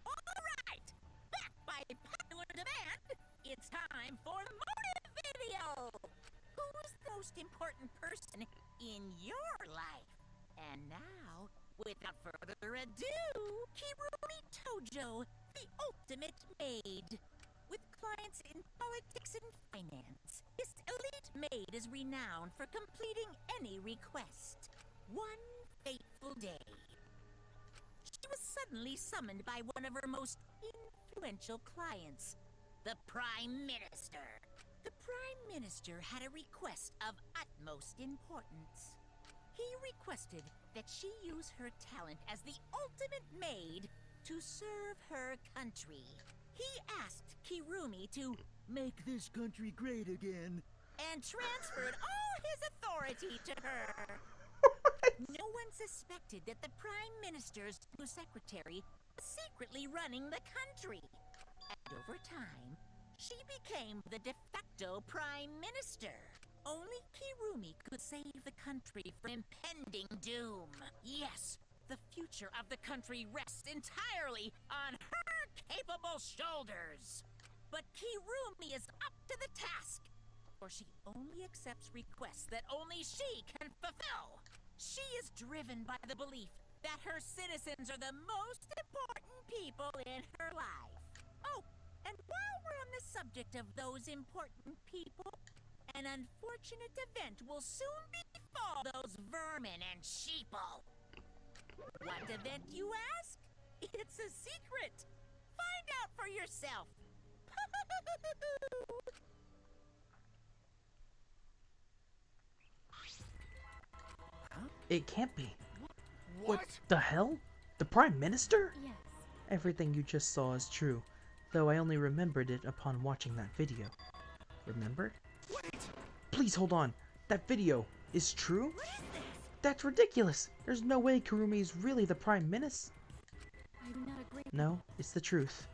Alright! Back by popular demand, it's time for the motive video! Who's the most important person in your life? And now, without further ado, Kirumi Tojo, the ultimate maid. With clients in politics and finance, this elite maid is renowned for completing any request. One fateful day, she was suddenly summoned by one of her most influential clients, the Prime Minister. The Prime Minister had a request of utmost importance. He requested that she use her talent as the ultimate maid to serve her country. He asked Kirumi to Make this country great again. and transferred all his authority to her. No one suspected that the Prime Minister's new secretary was secretly running the country. And over time, she became the de facto Prime Minister. Only Kirumi could save the country from impending doom. Yes, the future of the country rests entirely on her capable shoulders. But Kirumi is up to the task, for she only accepts requests that only she can fulfill. She is driven by the belief that her citizens are the most important people in her life. Oh, and while we're on the subject of those important people, an unfortunate event will soon befall those vermin and sheeple. What event, you ask? It's a secret. Find out for yourself. It can't be. What? The hell? The Prime Minister? Yes. Everything you just saw is true, though I only remembered it upon watching that video. Remember? Wait! Please hold on. That video is true? What is this? That's ridiculous. There's no way Kurumi is really the Prime Minister. I do not agree. No, it's the truth.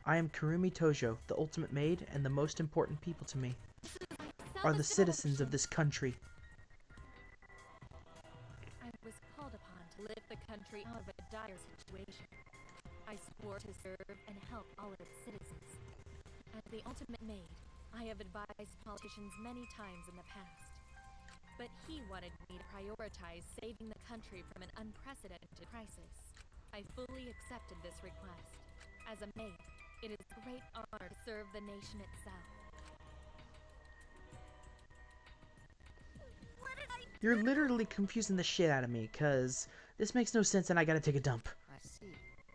I am Kurumi Tojo, the ultimate maid, and the most important people to me are the citizens of this country. I was called upon to lift the country out of a dire situation. I swore to serve and help all of its citizens. As the ultimate maid, I have advised politicians many times in the past. But he wanted me to prioritize saving the country from an unprecedented crisis. I fully accepted this request. As a maid, it is a great honor to serve the nation itself. You're literally confusing the shit out of me, cause this makes no sense and I gotta take a dump. I see.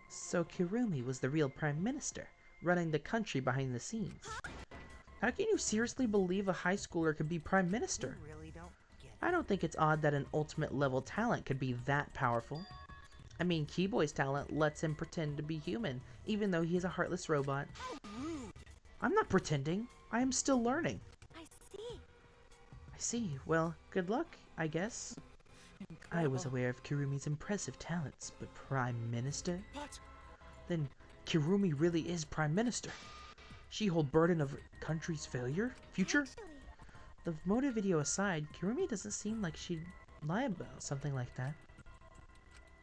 So Kurumi was the real Prime Minister, running the country behind the scenes. How can you seriously believe a high schooler could be Prime Minister? You really don't get it. I don't think it's odd that an ultimate level talent could be that powerful. I mean, Keyboy's talent lets him pretend to be human, even though he's a heartless robot. I'm not pretending. I am still learning. I see. I see. Well, good luck, I guess. I was aware of Kurumi's impressive talents, but Prime Minister? What? Then Kurumi really is Prime Minister. She hold burden of country's failure? Future? The motive video aside, Kurumi doesn't seem like she'd lie about something like that.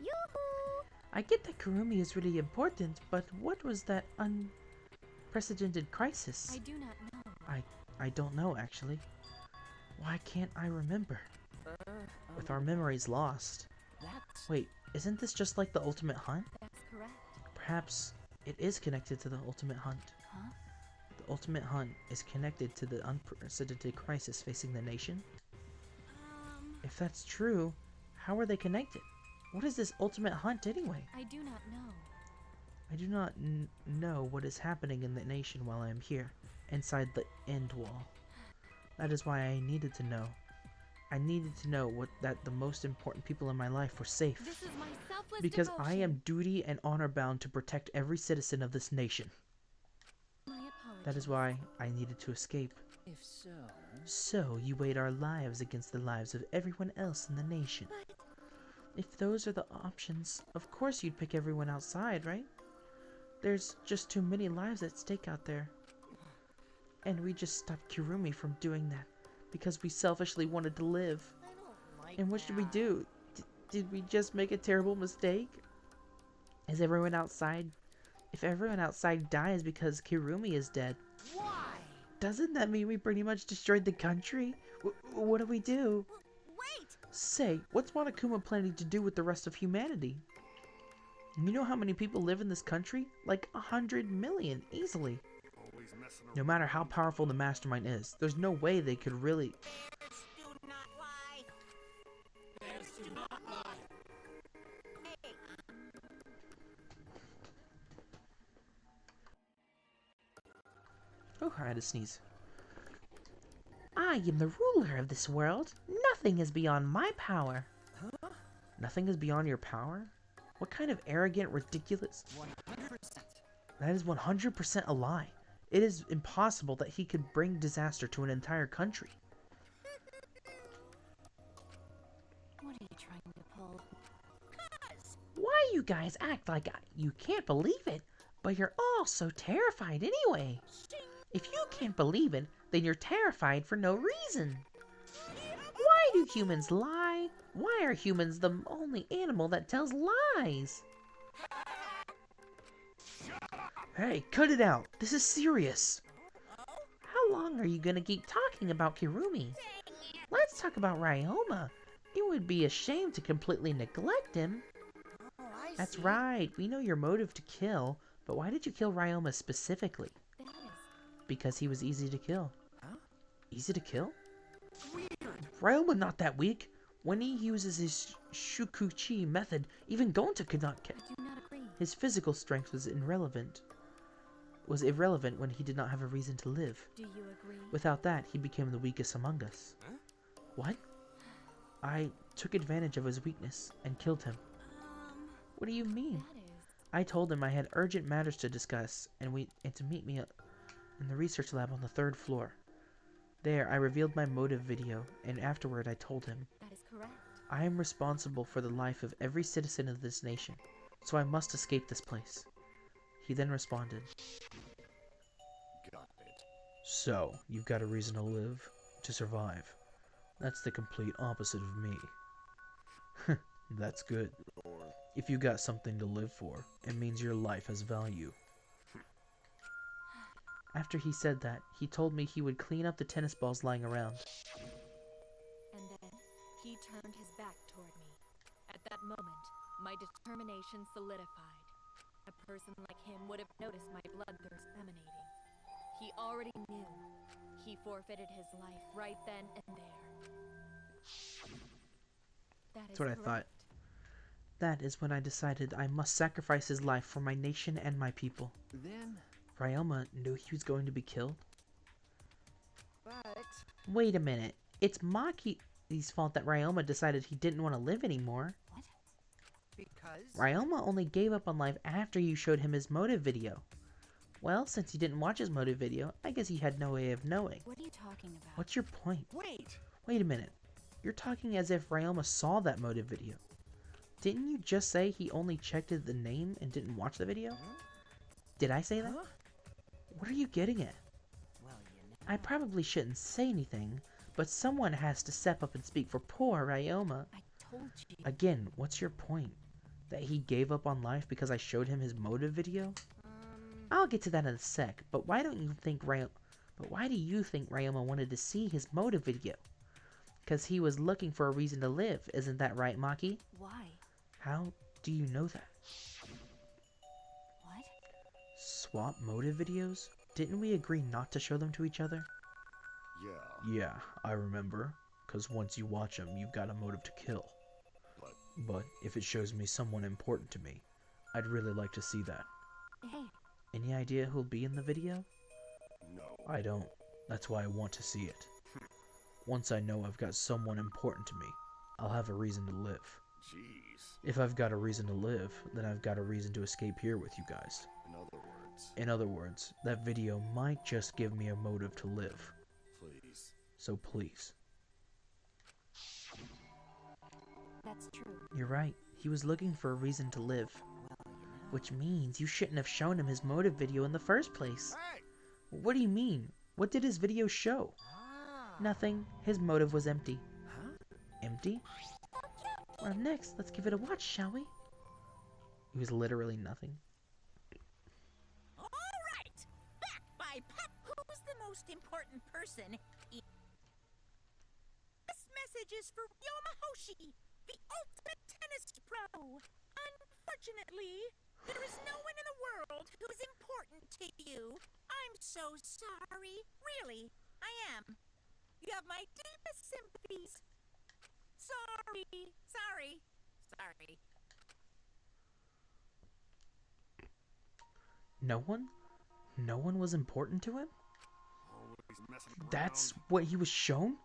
Yoo-hoo! I get that Kurumi is really important, but what was that unprecedented crisis? I do not know. I don't know, actually. Why can't I remember? With our memories lost. That's... Wait, isn't this just like the Ultimate Hunt? That's correct. Perhaps it is connected to the Ultimate Hunt. Huh? The Ultimate Hunt is connected to the unprecedented crisis facing the nation? If that's true, how are they connected? What is this Ultimate Hunt anyway? I do not know. I do not know what is happening in the nation while I am here, inside the end wall. That is why I needed to know. I needed to know that the most important people in my life were safe. This is my selfless Because devotion. I am duty and honor bound to protect every citizen of this nation. My apologies. That is why I needed to escape. If so... So you weighed our lives against the lives of everyone else in the nation. If those are the options, of course you'd pick everyone outside, right? There's just too many lives at stake out there. And we just stopped Kurumi from doing that because we selfishly wanted to live. I don't like And what should we that. do? Did we just make a terrible mistake? Is everyone outside? If everyone outside dies because Kurumi is dead, Why? doesn't that mean we pretty much destroyed the country? What do we do? Wait! Say, what's Monokuma planning to do with the rest of humanity? You know how many people live in this country? Like 100 million, easily. Always messing No around. matter how powerful the mastermind is, there's no way they could really... Do not lie. Hey, Oh, I had to sneeze. I am the ruler of this world. Nothing is beyond my power. Huh? Nothing is beyond your power? What kind of arrogant, ridiculous... 100%. That is 100% a lie. It is impossible that he could bring disaster to an entire country. What are you trying to pull? Why you guys act like you can't believe it, but you're all so terrified anyway. If you can't believe it, then you're terrified for no reason. Why do humans lie? Why are humans the only animal that tells lies? Hey, cut it out. This is serious. How long are you gonna keep talking about Kirumi? Let's talk about Ryoma. It would be a shame to completely neglect him. Oh, I That's see. right. We know your motive to kill, but why did you kill Ryoma specifically? That is. Because he was easy to kill. Huh? Easy to kill? Weird. Ryoma not that weak. When he uses his Shukuchi method, even Gonta could not kill. I do not agree. His physical strength was irrelevant when he did not have a reason to live. Do you agree? Without that, he became the weakest among us. Huh? What? I took advantage of his weakness and killed him. What do you mean? That is... I told him I had urgent matters to discuss and to meet me in the research lab on the 3rd floor. There, I revealed my motive video, and afterward I told him, That is correct. I am responsible for the life of every citizen of this nation, so I must escape this place. He then responded, Got it. So, you've got a reason to live, to survive. That's the complete opposite of me. That's good. If you got something to live for, it means your life has value. After he said that, he told me he would clean up the tennis balls lying around. And then he turned his back toward me. At that moment, my determination solidified. A person like him would have noticed my bloodthirst emanating. He already knew. He forfeited his life right then and there. That's what I thought. That is when I decided I must sacrifice his life for my nation and my people. Then... Ryoma knew he was going to be killed? But... Wait a minute. It's Maki's fault that Ryoma decided he didn't want to live anymore. What? Because... Ryoma only gave up on life after you showed him his motive video. Well, since you didn't watch his motive video, I guess he had no way of knowing. What are you talking about? What's your point? Wait! Wait a minute. You're talking as if Ryoma saw that motive video. Didn't you just say he only checked the name and didn't watch the video? Did I say that? Huh? What are you getting at? Well, you know... I probably shouldn't say anything, but someone has to step up and speak for poor Ryoma. I told you. Again, what's your point? That he gave up on life because I showed him his motive video? I'll get to that in a sec, but why do you think Ryoma wanted to see his motive video? Because he was looking for a reason to live, isn't that right, Maki? Why? How do you know that? What? Swap motive videos? Didn't we agree not to show them to each other? Yeah. Yeah, I remember. Because once you watch them, you've got a motive to kill. But if it shows me someone important to me, I'd really like to see that. Hey. Any idea who'll be in the video? No. I don't. That's why I want to see it. Once I know I've got someone important to me, I'll have a reason to live. Jeez. If I've got a reason to live, then I've got a reason to escape here with you guys. In other words, that video might just give me a motive to live. Please. So please. That's true. You're right. He was looking for a reason to live. Which means you shouldn't have shown him his motive video in the first place. Hey! What do you mean? What did his video show? Nothing. His motive was empty. Huh? Empty? Well, next, let's give it a watch, shall we? It was literally nothing. All right, back by Pep. Who's the most important person? This message is for Ryoma Hoshi, the ultimate tennis pro. Unfortunately, there is no one in the world who is important to you. I'm so sorry. Really, I am. You have my deepest sympathies. Sorry. No one? No one was important to him? Always messing That's around. what he was shown?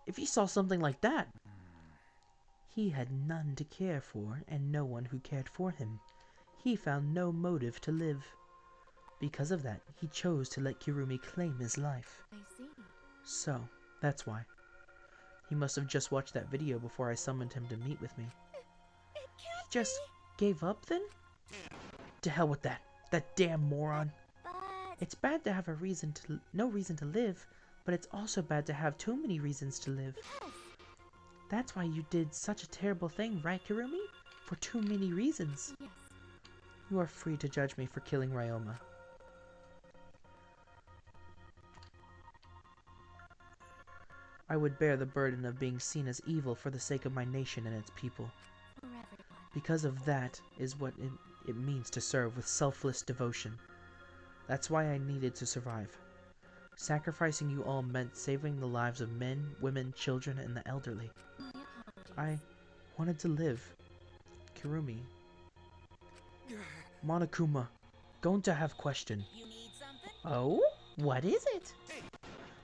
If he saw something like that. He had none to care for, and no one who cared for him. He found no motive to live. Because of that, he chose to let Kirumi claim his life. I see. So, that's why. He must have just watched that video before I summoned him to meet with me. It He can't just be. gave up then? To hell with that. That damn moron. But It's bad to have no reason to live, but it's also bad to have too many reasons to live. yes, That's why you did such a terrible thing, right, Kirumi? For too many reasons. Yes. You are free to judge me for killing Ryoma. I would bear the burden of being seen as evil for the sake of my nation and its people. For everyone. Because of that is what it means to serve with selfless devotion. That's why I needed to survive. Sacrificing you all meant saving the lives of men, women, children, and the elderly. My apologies. I wanted to live. Kirumi. Monokuma. Gonta have question. You need something? Oh? What is it?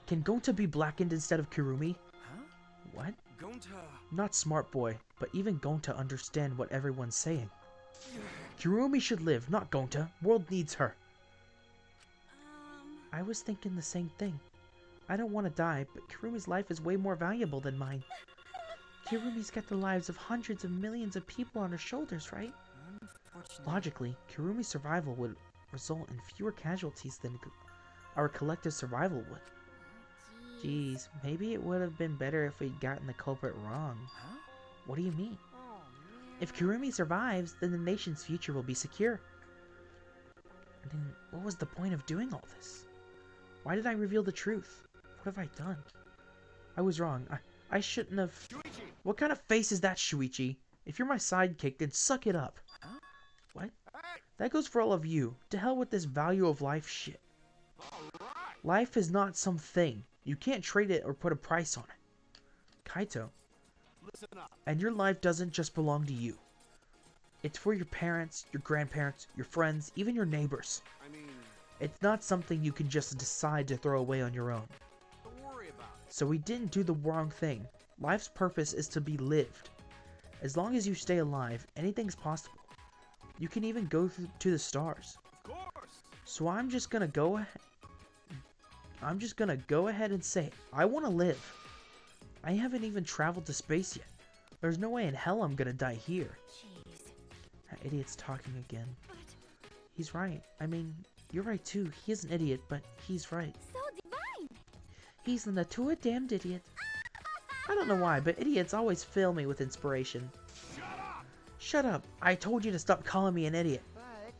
Can Gonta be blackened instead of Kirumi? Huh? What? Gonta. Not smart boy, but even Gonta understand what everyone's saying. Kirumi should live, not Gonta. World needs her. I was thinking the same thing. I don't want to die, but Kirumi's life is way more valuable than mine. Kirumi's got the lives of hundreds of millions of people on her shoulders, right? Logically, Kirumi's survival would result in fewer casualties than our collective survival would. Jeez, maybe it would have been better if we'd gotten the culprit wrong. Huh? What do you mean? If Kirumi survives, then the nation's future will be secure. Then what was the point of doing all this? Why did I reveal the truth? What have I done? I was wrong. I shouldn't have... Shuichi! What kind of face is that, Shuichi? If you're my sidekick, then suck it up. Huh? What? Hey! That goes for all of you. To hell with this value of life shit. Alright! Life is not some thing. You can't trade it or put a price on it. Kaito. Listen up. And your life doesn't just belong to you. It's for your parents, your grandparents, your friends, even your neighbors. I mean, It's not something you can just decide to throw away on your own. don't worry about it. So we didn't do the wrong thing. Life's purpose is to be lived. As long as you stay alive, anything's possible. You can even go to the stars. Of course! So I'm just gonna go ahead and say it. I want to live. I haven't even traveled to space yet. There's no way in hell I'm gonna die here. Jeez. That idiot's talking again. But He's right. I mean, you're right too. He is an idiot, but he's right. So divine! He's an Atua damned idiot. I don't know why, but idiots always fill me with inspiration. Shut up! Shut up! I told you to stop calling me an idiot. But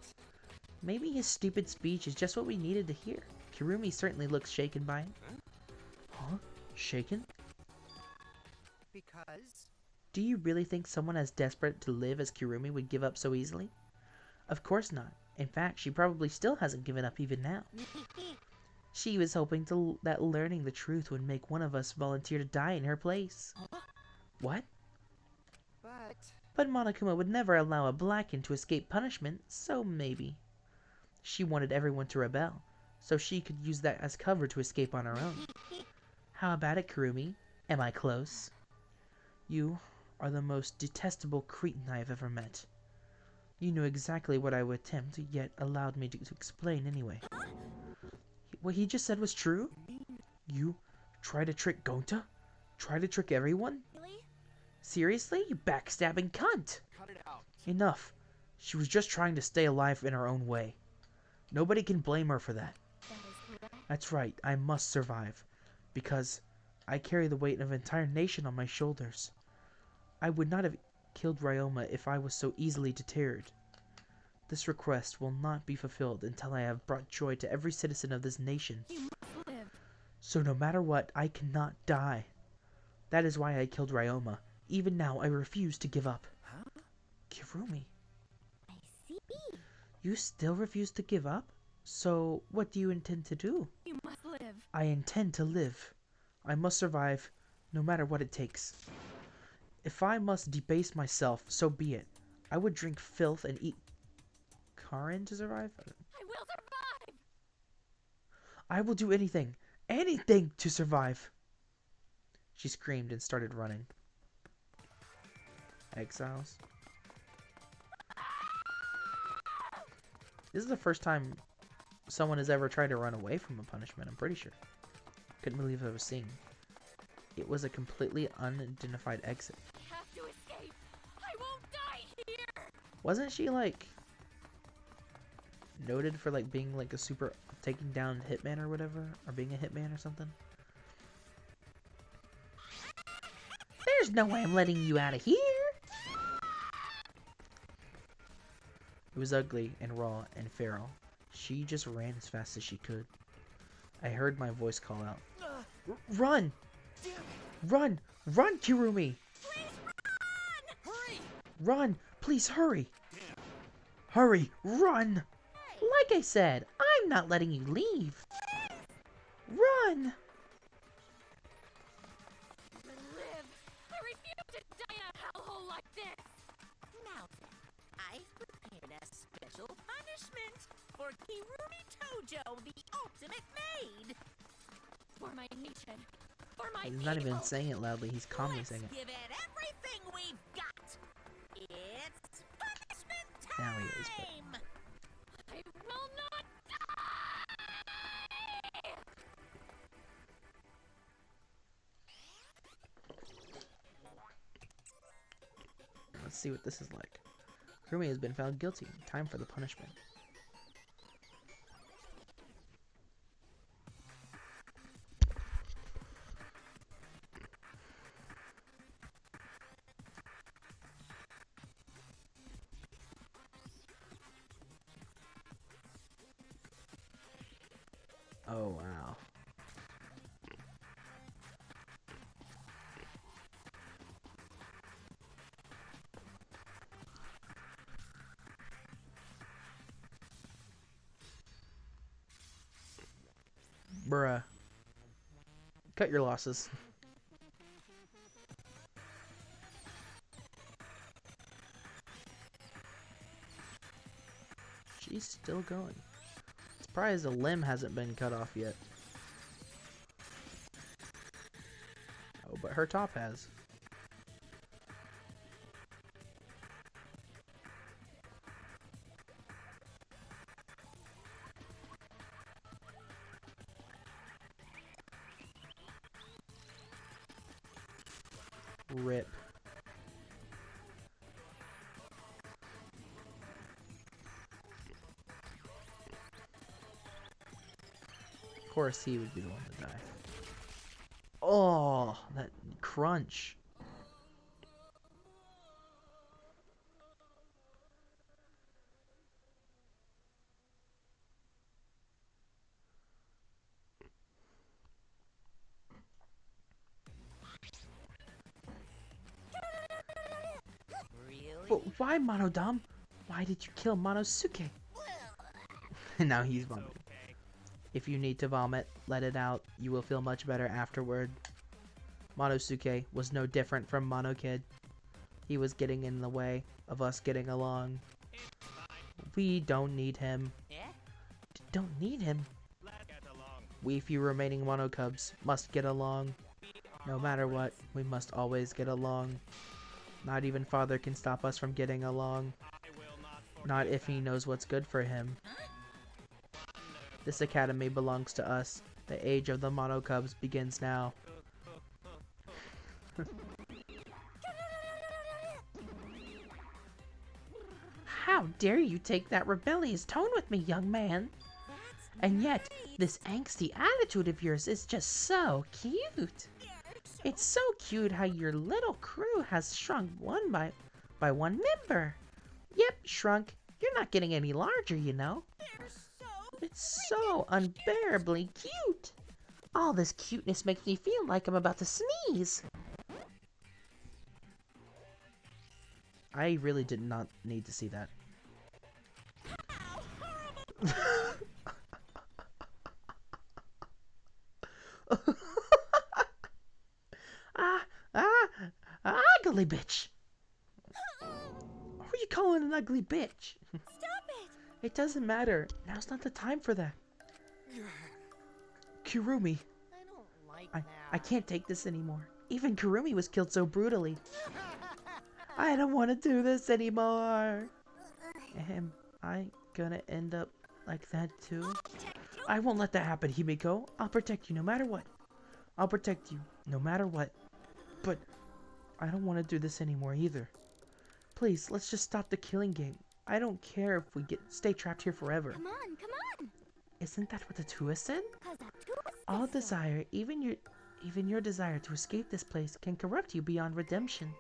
Maybe his stupid speech is just what we needed to hear. Kirumi certainly looks shaken by it. Huh? Shaken? because Do you really think someone as desperate to live as Kirumi would give up so easily? Of course not. In fact, she probably still hasn't given up even now. She was hoping that learning the truth would make one of us volunteer to die in her place. What? but But Monokuma would never allow a Blackened to escape punishment, so maybe. She wanted everyone to rebel, so she could use that as cover to escape on her own. How about it, Kurumi? Am I close? You are the most detestable cretin I have ever met. You knew exactly what I would attempt, yet allowed me to explain anyway. What he just said was true? You try to trick Gonta? Try to trick everyone? Really? Seriously, you backstabbing cunt! Cut it out. Enough. She was just trying to stay alive in her own way. Nobody can blame her for that. That is correct. That's right, I must survive. Because I carry the weight of an entire nation on my shoulders. I would not have killed Ryoma if I was so easily deterred. This request will not be fulfilled until I have brought joy to every citizen of this nation. You must live. So no matter what, I cannot die. That is why I killed Ryoma. Even now, I refuse to give up. Huh? Kirumi, I see. you still refuse to give up? So, what do you intend to do? You must live. I intend to live. I must survive, no matter what it takes. If I must debase myself, so be it. I would drink filth and eat Karin to survive? I will survive. I will do anything, anything to survive. She screamed and started running. Exiles. This is the first time someone has ever tried to run away from a punishment, I'm pretty sure. Couldn't believe I was seeing. It was a completely unidentified exit. I have to escape. I won't die here. Wasn't she like noted for like being like a super taking down hitman or whatever? Or being a hitman or something? There's no way I'm letting you out of here! It was ugly and raw and feral. She just ran as fast as she could. I heard my voice call out. Run! Run! Run, Kirumi! Please run! Hurry! Run! Please hurry! Hurry! Run! Like I said, I'm not letting you leave. Run! Live. I refuse to die in a hellhole like this. Now then, I've prepared a special punishment for Kirumi Tojo, the ultimate maid. For my nation. for my He's not even people. saying it loudly, he's calmly Let's saying it. give it everything we've got. It's punishment time. Now he is, but I will not die. let's see what this is like. Kurumi has been found guilty. Time for the punishment. Oh, wow. Bruh. Cut your losses. She's still going. Surprised a limb hasn't been cut off yet. Oh, but her top has. Rip. Of course he would be the one to die. Oh, that crunch. Really? But why, Monodam? Why did you kill Monosuke? Now he's vomiting. If you need to vomit, let it out. You will feel much better afterward. Monosuke was no different from Mono Kid. He was getting in the way of us getting along. We don't need him. Don't need him. We few remaining Mono Cubs must get along. No matter what, we must always get along. Not even Father can stop us from getting along. Not if he knows what's good for him. This academy belongs to us. The age of the Mono Cubs begins now. How dare you take that rebellious tone with me, young man? And yet, this angsty attitude of yours is just so cute. It's so cute how your little crew has shrunk by one member. Yep, shrunk. You're not getting any larger, you know. It's so unbearably cute. All this cuteness makes me feel like I'm about to sneeze. I really did not need to see that. Ugly bitch. Who are you calling an ugly bitch? Stop it! It doesn't matter. Now's not the time for that. Kurumi. I don't like that. I can't take this anymore. Even Kurumi was killed so brutally. I don't want to do this anymore. Am I gonna end up like that too? I won't let that happen, Himiko. I'll protect you no matter what. I'll protect you no matter what. But I don't want to do this anymore either. Please, let's just stop the killing game. I don't care if we stay trapped here forever. Come on, come on. Isn't that what the Tua said? 'Cause that too is All this desire, even your desire to escape this place, can corrupt you beyond redemption.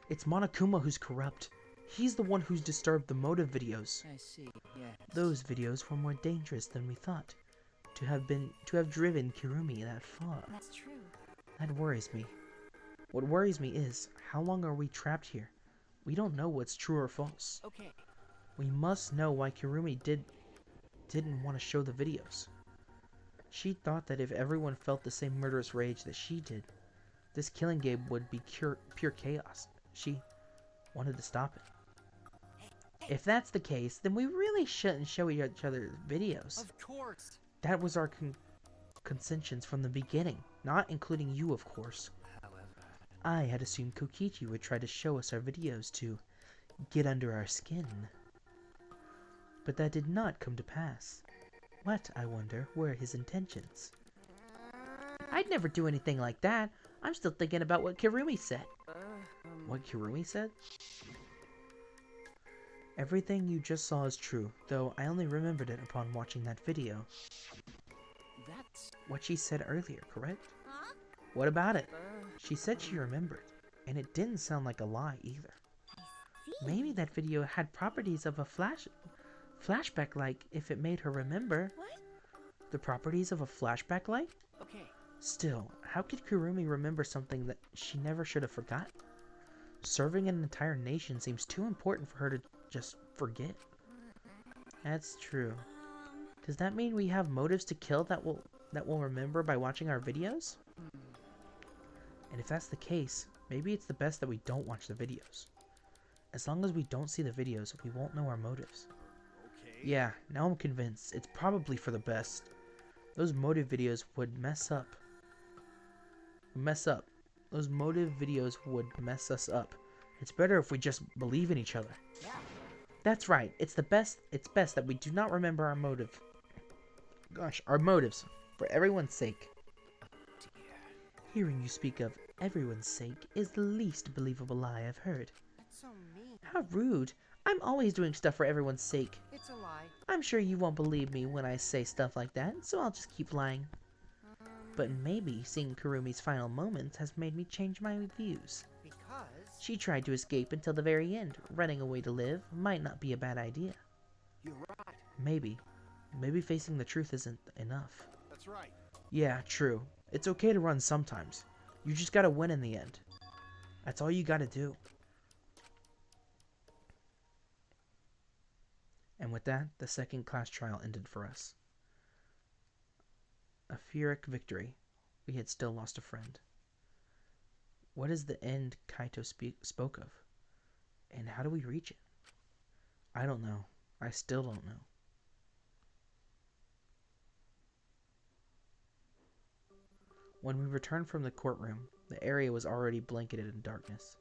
It's Monokuma who's corrupt. He's the one who's disturbed the motive videos. I see, yeah. Those videos were more dangerous than we thought. To have driven Kirumi that far. That's true. That worries me. What worries me is, how long are we trapped here? We don't know what's true or false. Okay. We must know why Kirumi didn't want to show the videos. She thought that if everyone felt the same murderous rage that she did, this killing game would be pure chaos. She wanted to stop it. If that's the case, then we really shouldn't show each other videos. Of course. That was our consensions from the beginning, not including you, of course. I had assumed Kokichi would try to show us our videos to get under our skin. But that did not come to pass. What, I wonder, were his intentions? I'd never do anything like that. I'm still thinking about what Kirumi said. What Kirumi said? Everything you just saw is true, though I only remembered it upon watching that video. That's What she said earlier, correct? Huh? What about it? She said she remembered, and it didn't sound like a lie either. Maybe that video had properties of a flashback like if it made her remember. What? The properties of a flashback like? okay. Still, how could Kurumi remember something that she never should have forgotten? Serving an entire nation seems too important for her to just forget. That's true. Does that mean we have motives to kill that we'll remember by watching our videos? And if that's the case, maybe it's the best that we don't watch the videos. As long as we don't see the videos, we won't know our motives. Okay. Yeah, now I'm convinced. It's probably for the best. Those motive videos would mess up. Those motive videos would mess us up. It's better if we just believe in each other. Yeah. That's right. It's best that we do not remember our motive. Gosh, our motives. For everyone's sake. Hearing you speak of everyone's sake is the least believable lie I've heard. That's so mean. How rude. I'm always doing stuff for everyone's sake. It's a lie. I'm sure you won't believe me when I say stuff like that, so I'll just keep lying. But maybe seeing Kurumi's final moments has made me change my views. Because She tried to escape until the very end. Running away to live might not be a bad idea. You're right. Maybe. Maybe facing the truth isn't enough. That's right. Yeah, true. It's okay to run sometimes. You just gotta win in the end. That's all you gotta do. And with that, the second class trial ended for us. A Pyrrhic victory. We had still lost a friend. What is the end Kaito spoke of? And how do we reach it? I don't know. I still don't know. When we returned from the courtroom, the area was already blanketed in darkness.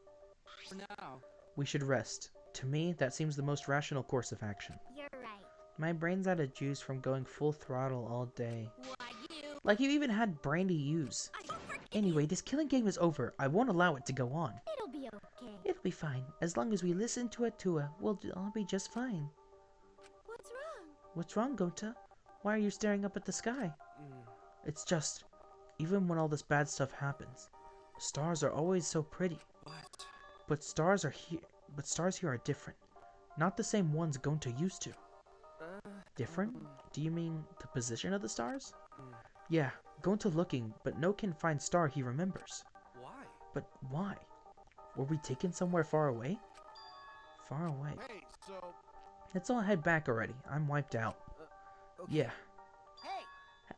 For now. We should rest. To me, that seems the most rational course of action. You're right. My brain's out of juice from going full throttle all day. Why you? Like you even had brain to use. I don't forget. Anyway, this killing game is over. I won't allow it to go on. It'll be okay. It'll be fine. As long as we listen to Atua, we'll all be just fine. What's wrong? What's wrong, Gota? Why are you staring up at the sky? It's just, even when all this bad stuff happens, stars are always so pretty. What? But stars here are different. Not the same ones Gonta used to. Different? Do you mean the position of the stars? Yeah, Gonta looking, but no can find star he remembers. Why? But why? Were we taken somewhere far away? Far away. Hey, so Let's all head back already. I'm wiped out. Okay. Yeah. hey,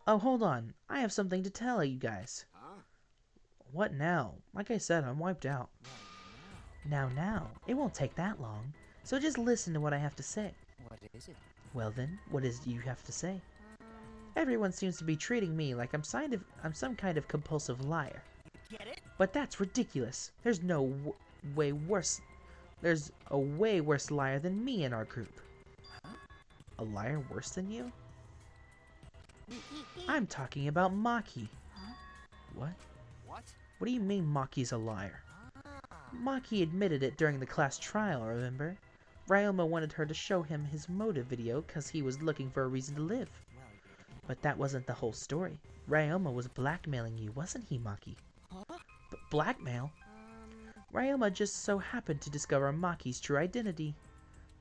Oh, hold on. I have something to tell you guys. huh? What now? Like I said, I'm wiped out. Now. It won't take that long. So just listen to what I have to say. What is it? Well then, what is it you have to say? Everyone seems to be treating me like I'm some kind of compulsive liar. get it? But that's ridiculous. There's way worse. There's a way worse liar than me in our group. A liar worse than you? I'm talking about Maki. What? What? What do you mean Maki's a liar? Maki admitted it during the class trial, remember? Ryoma wanted her to show him his motive video because he was looking for a reason to live. But that wasn't the whole story. Ryoma was blackmailing you, wasn't he, Maki? But blackmail? Ryoma just so happened to discover Maki's true identity.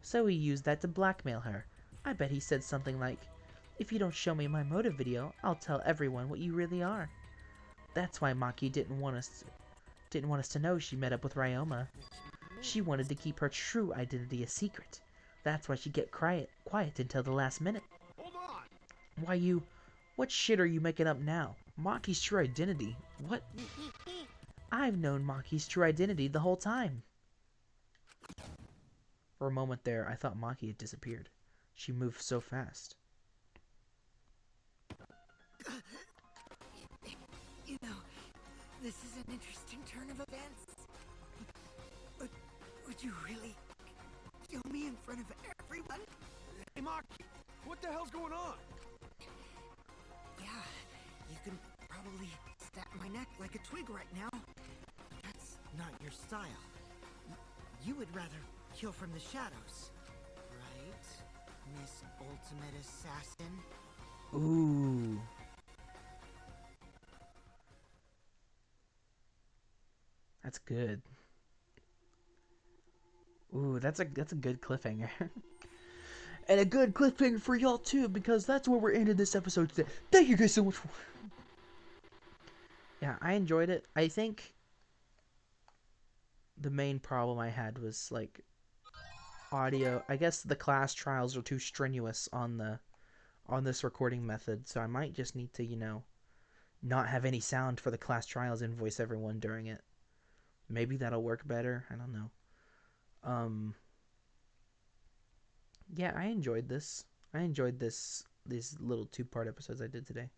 So he used that to blackmail her. I bet he said something like, "If you don't show me my motive video, I'll tell everyone what you really are." That's why Maki didn't want us to know she met up with Ryoma. She wanted to keep her true identity a secret. That's why she kept quiet until the last minute. Hold on. What shit are you making up now? Maki's true identity? What? I've known Maki's true identity the whole time. For a moment there, I thought Maki had disappeared. She moved so fast. This is an interesting turn of events. Would you really kill me in front of everyone? Hey, Maki, what the hell's going on? Yeah, you can probably snap my neck like a twig right now. But that's not your style. You would rather kill from the shadows, right, Miss Ultimate Assassin? Ooh. That's good. Ooh, that's a good cliffhanger. And a good cliffhanger for y'all too, because that's where we're ending this episode today. Thank you guys so much for... Yeah, I enjoyed it. I think the main problem I had was like audio. I guess the class trials are too strenuous on this recording method, so I might just need to, not have any sound for the class trials and voice everyone during it. Maybe that'll work better. I don't know. Yeah, I enjoyed this. I enjoyed these little 2-part episodes I did today.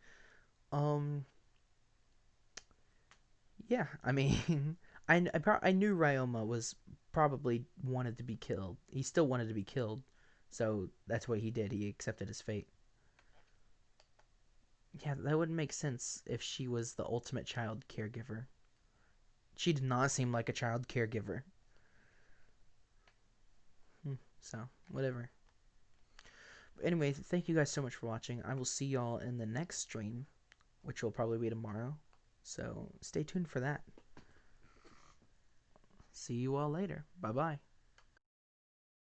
Yeah, I mean, I knew Ryoma was probably wanted to be killed. He still wanted to be killed, so that's what he did. He accepted his fate. Yeah, that wouldn't make sense if she was the ultimate child caregiver. She did not seem like a child caregiver. So, whatever. But anyway, thank you guys so much for watching. I will see y'all in the next stream, which will probably be tomorrow. So, stay tuned for that. See you all later. Bye-bye.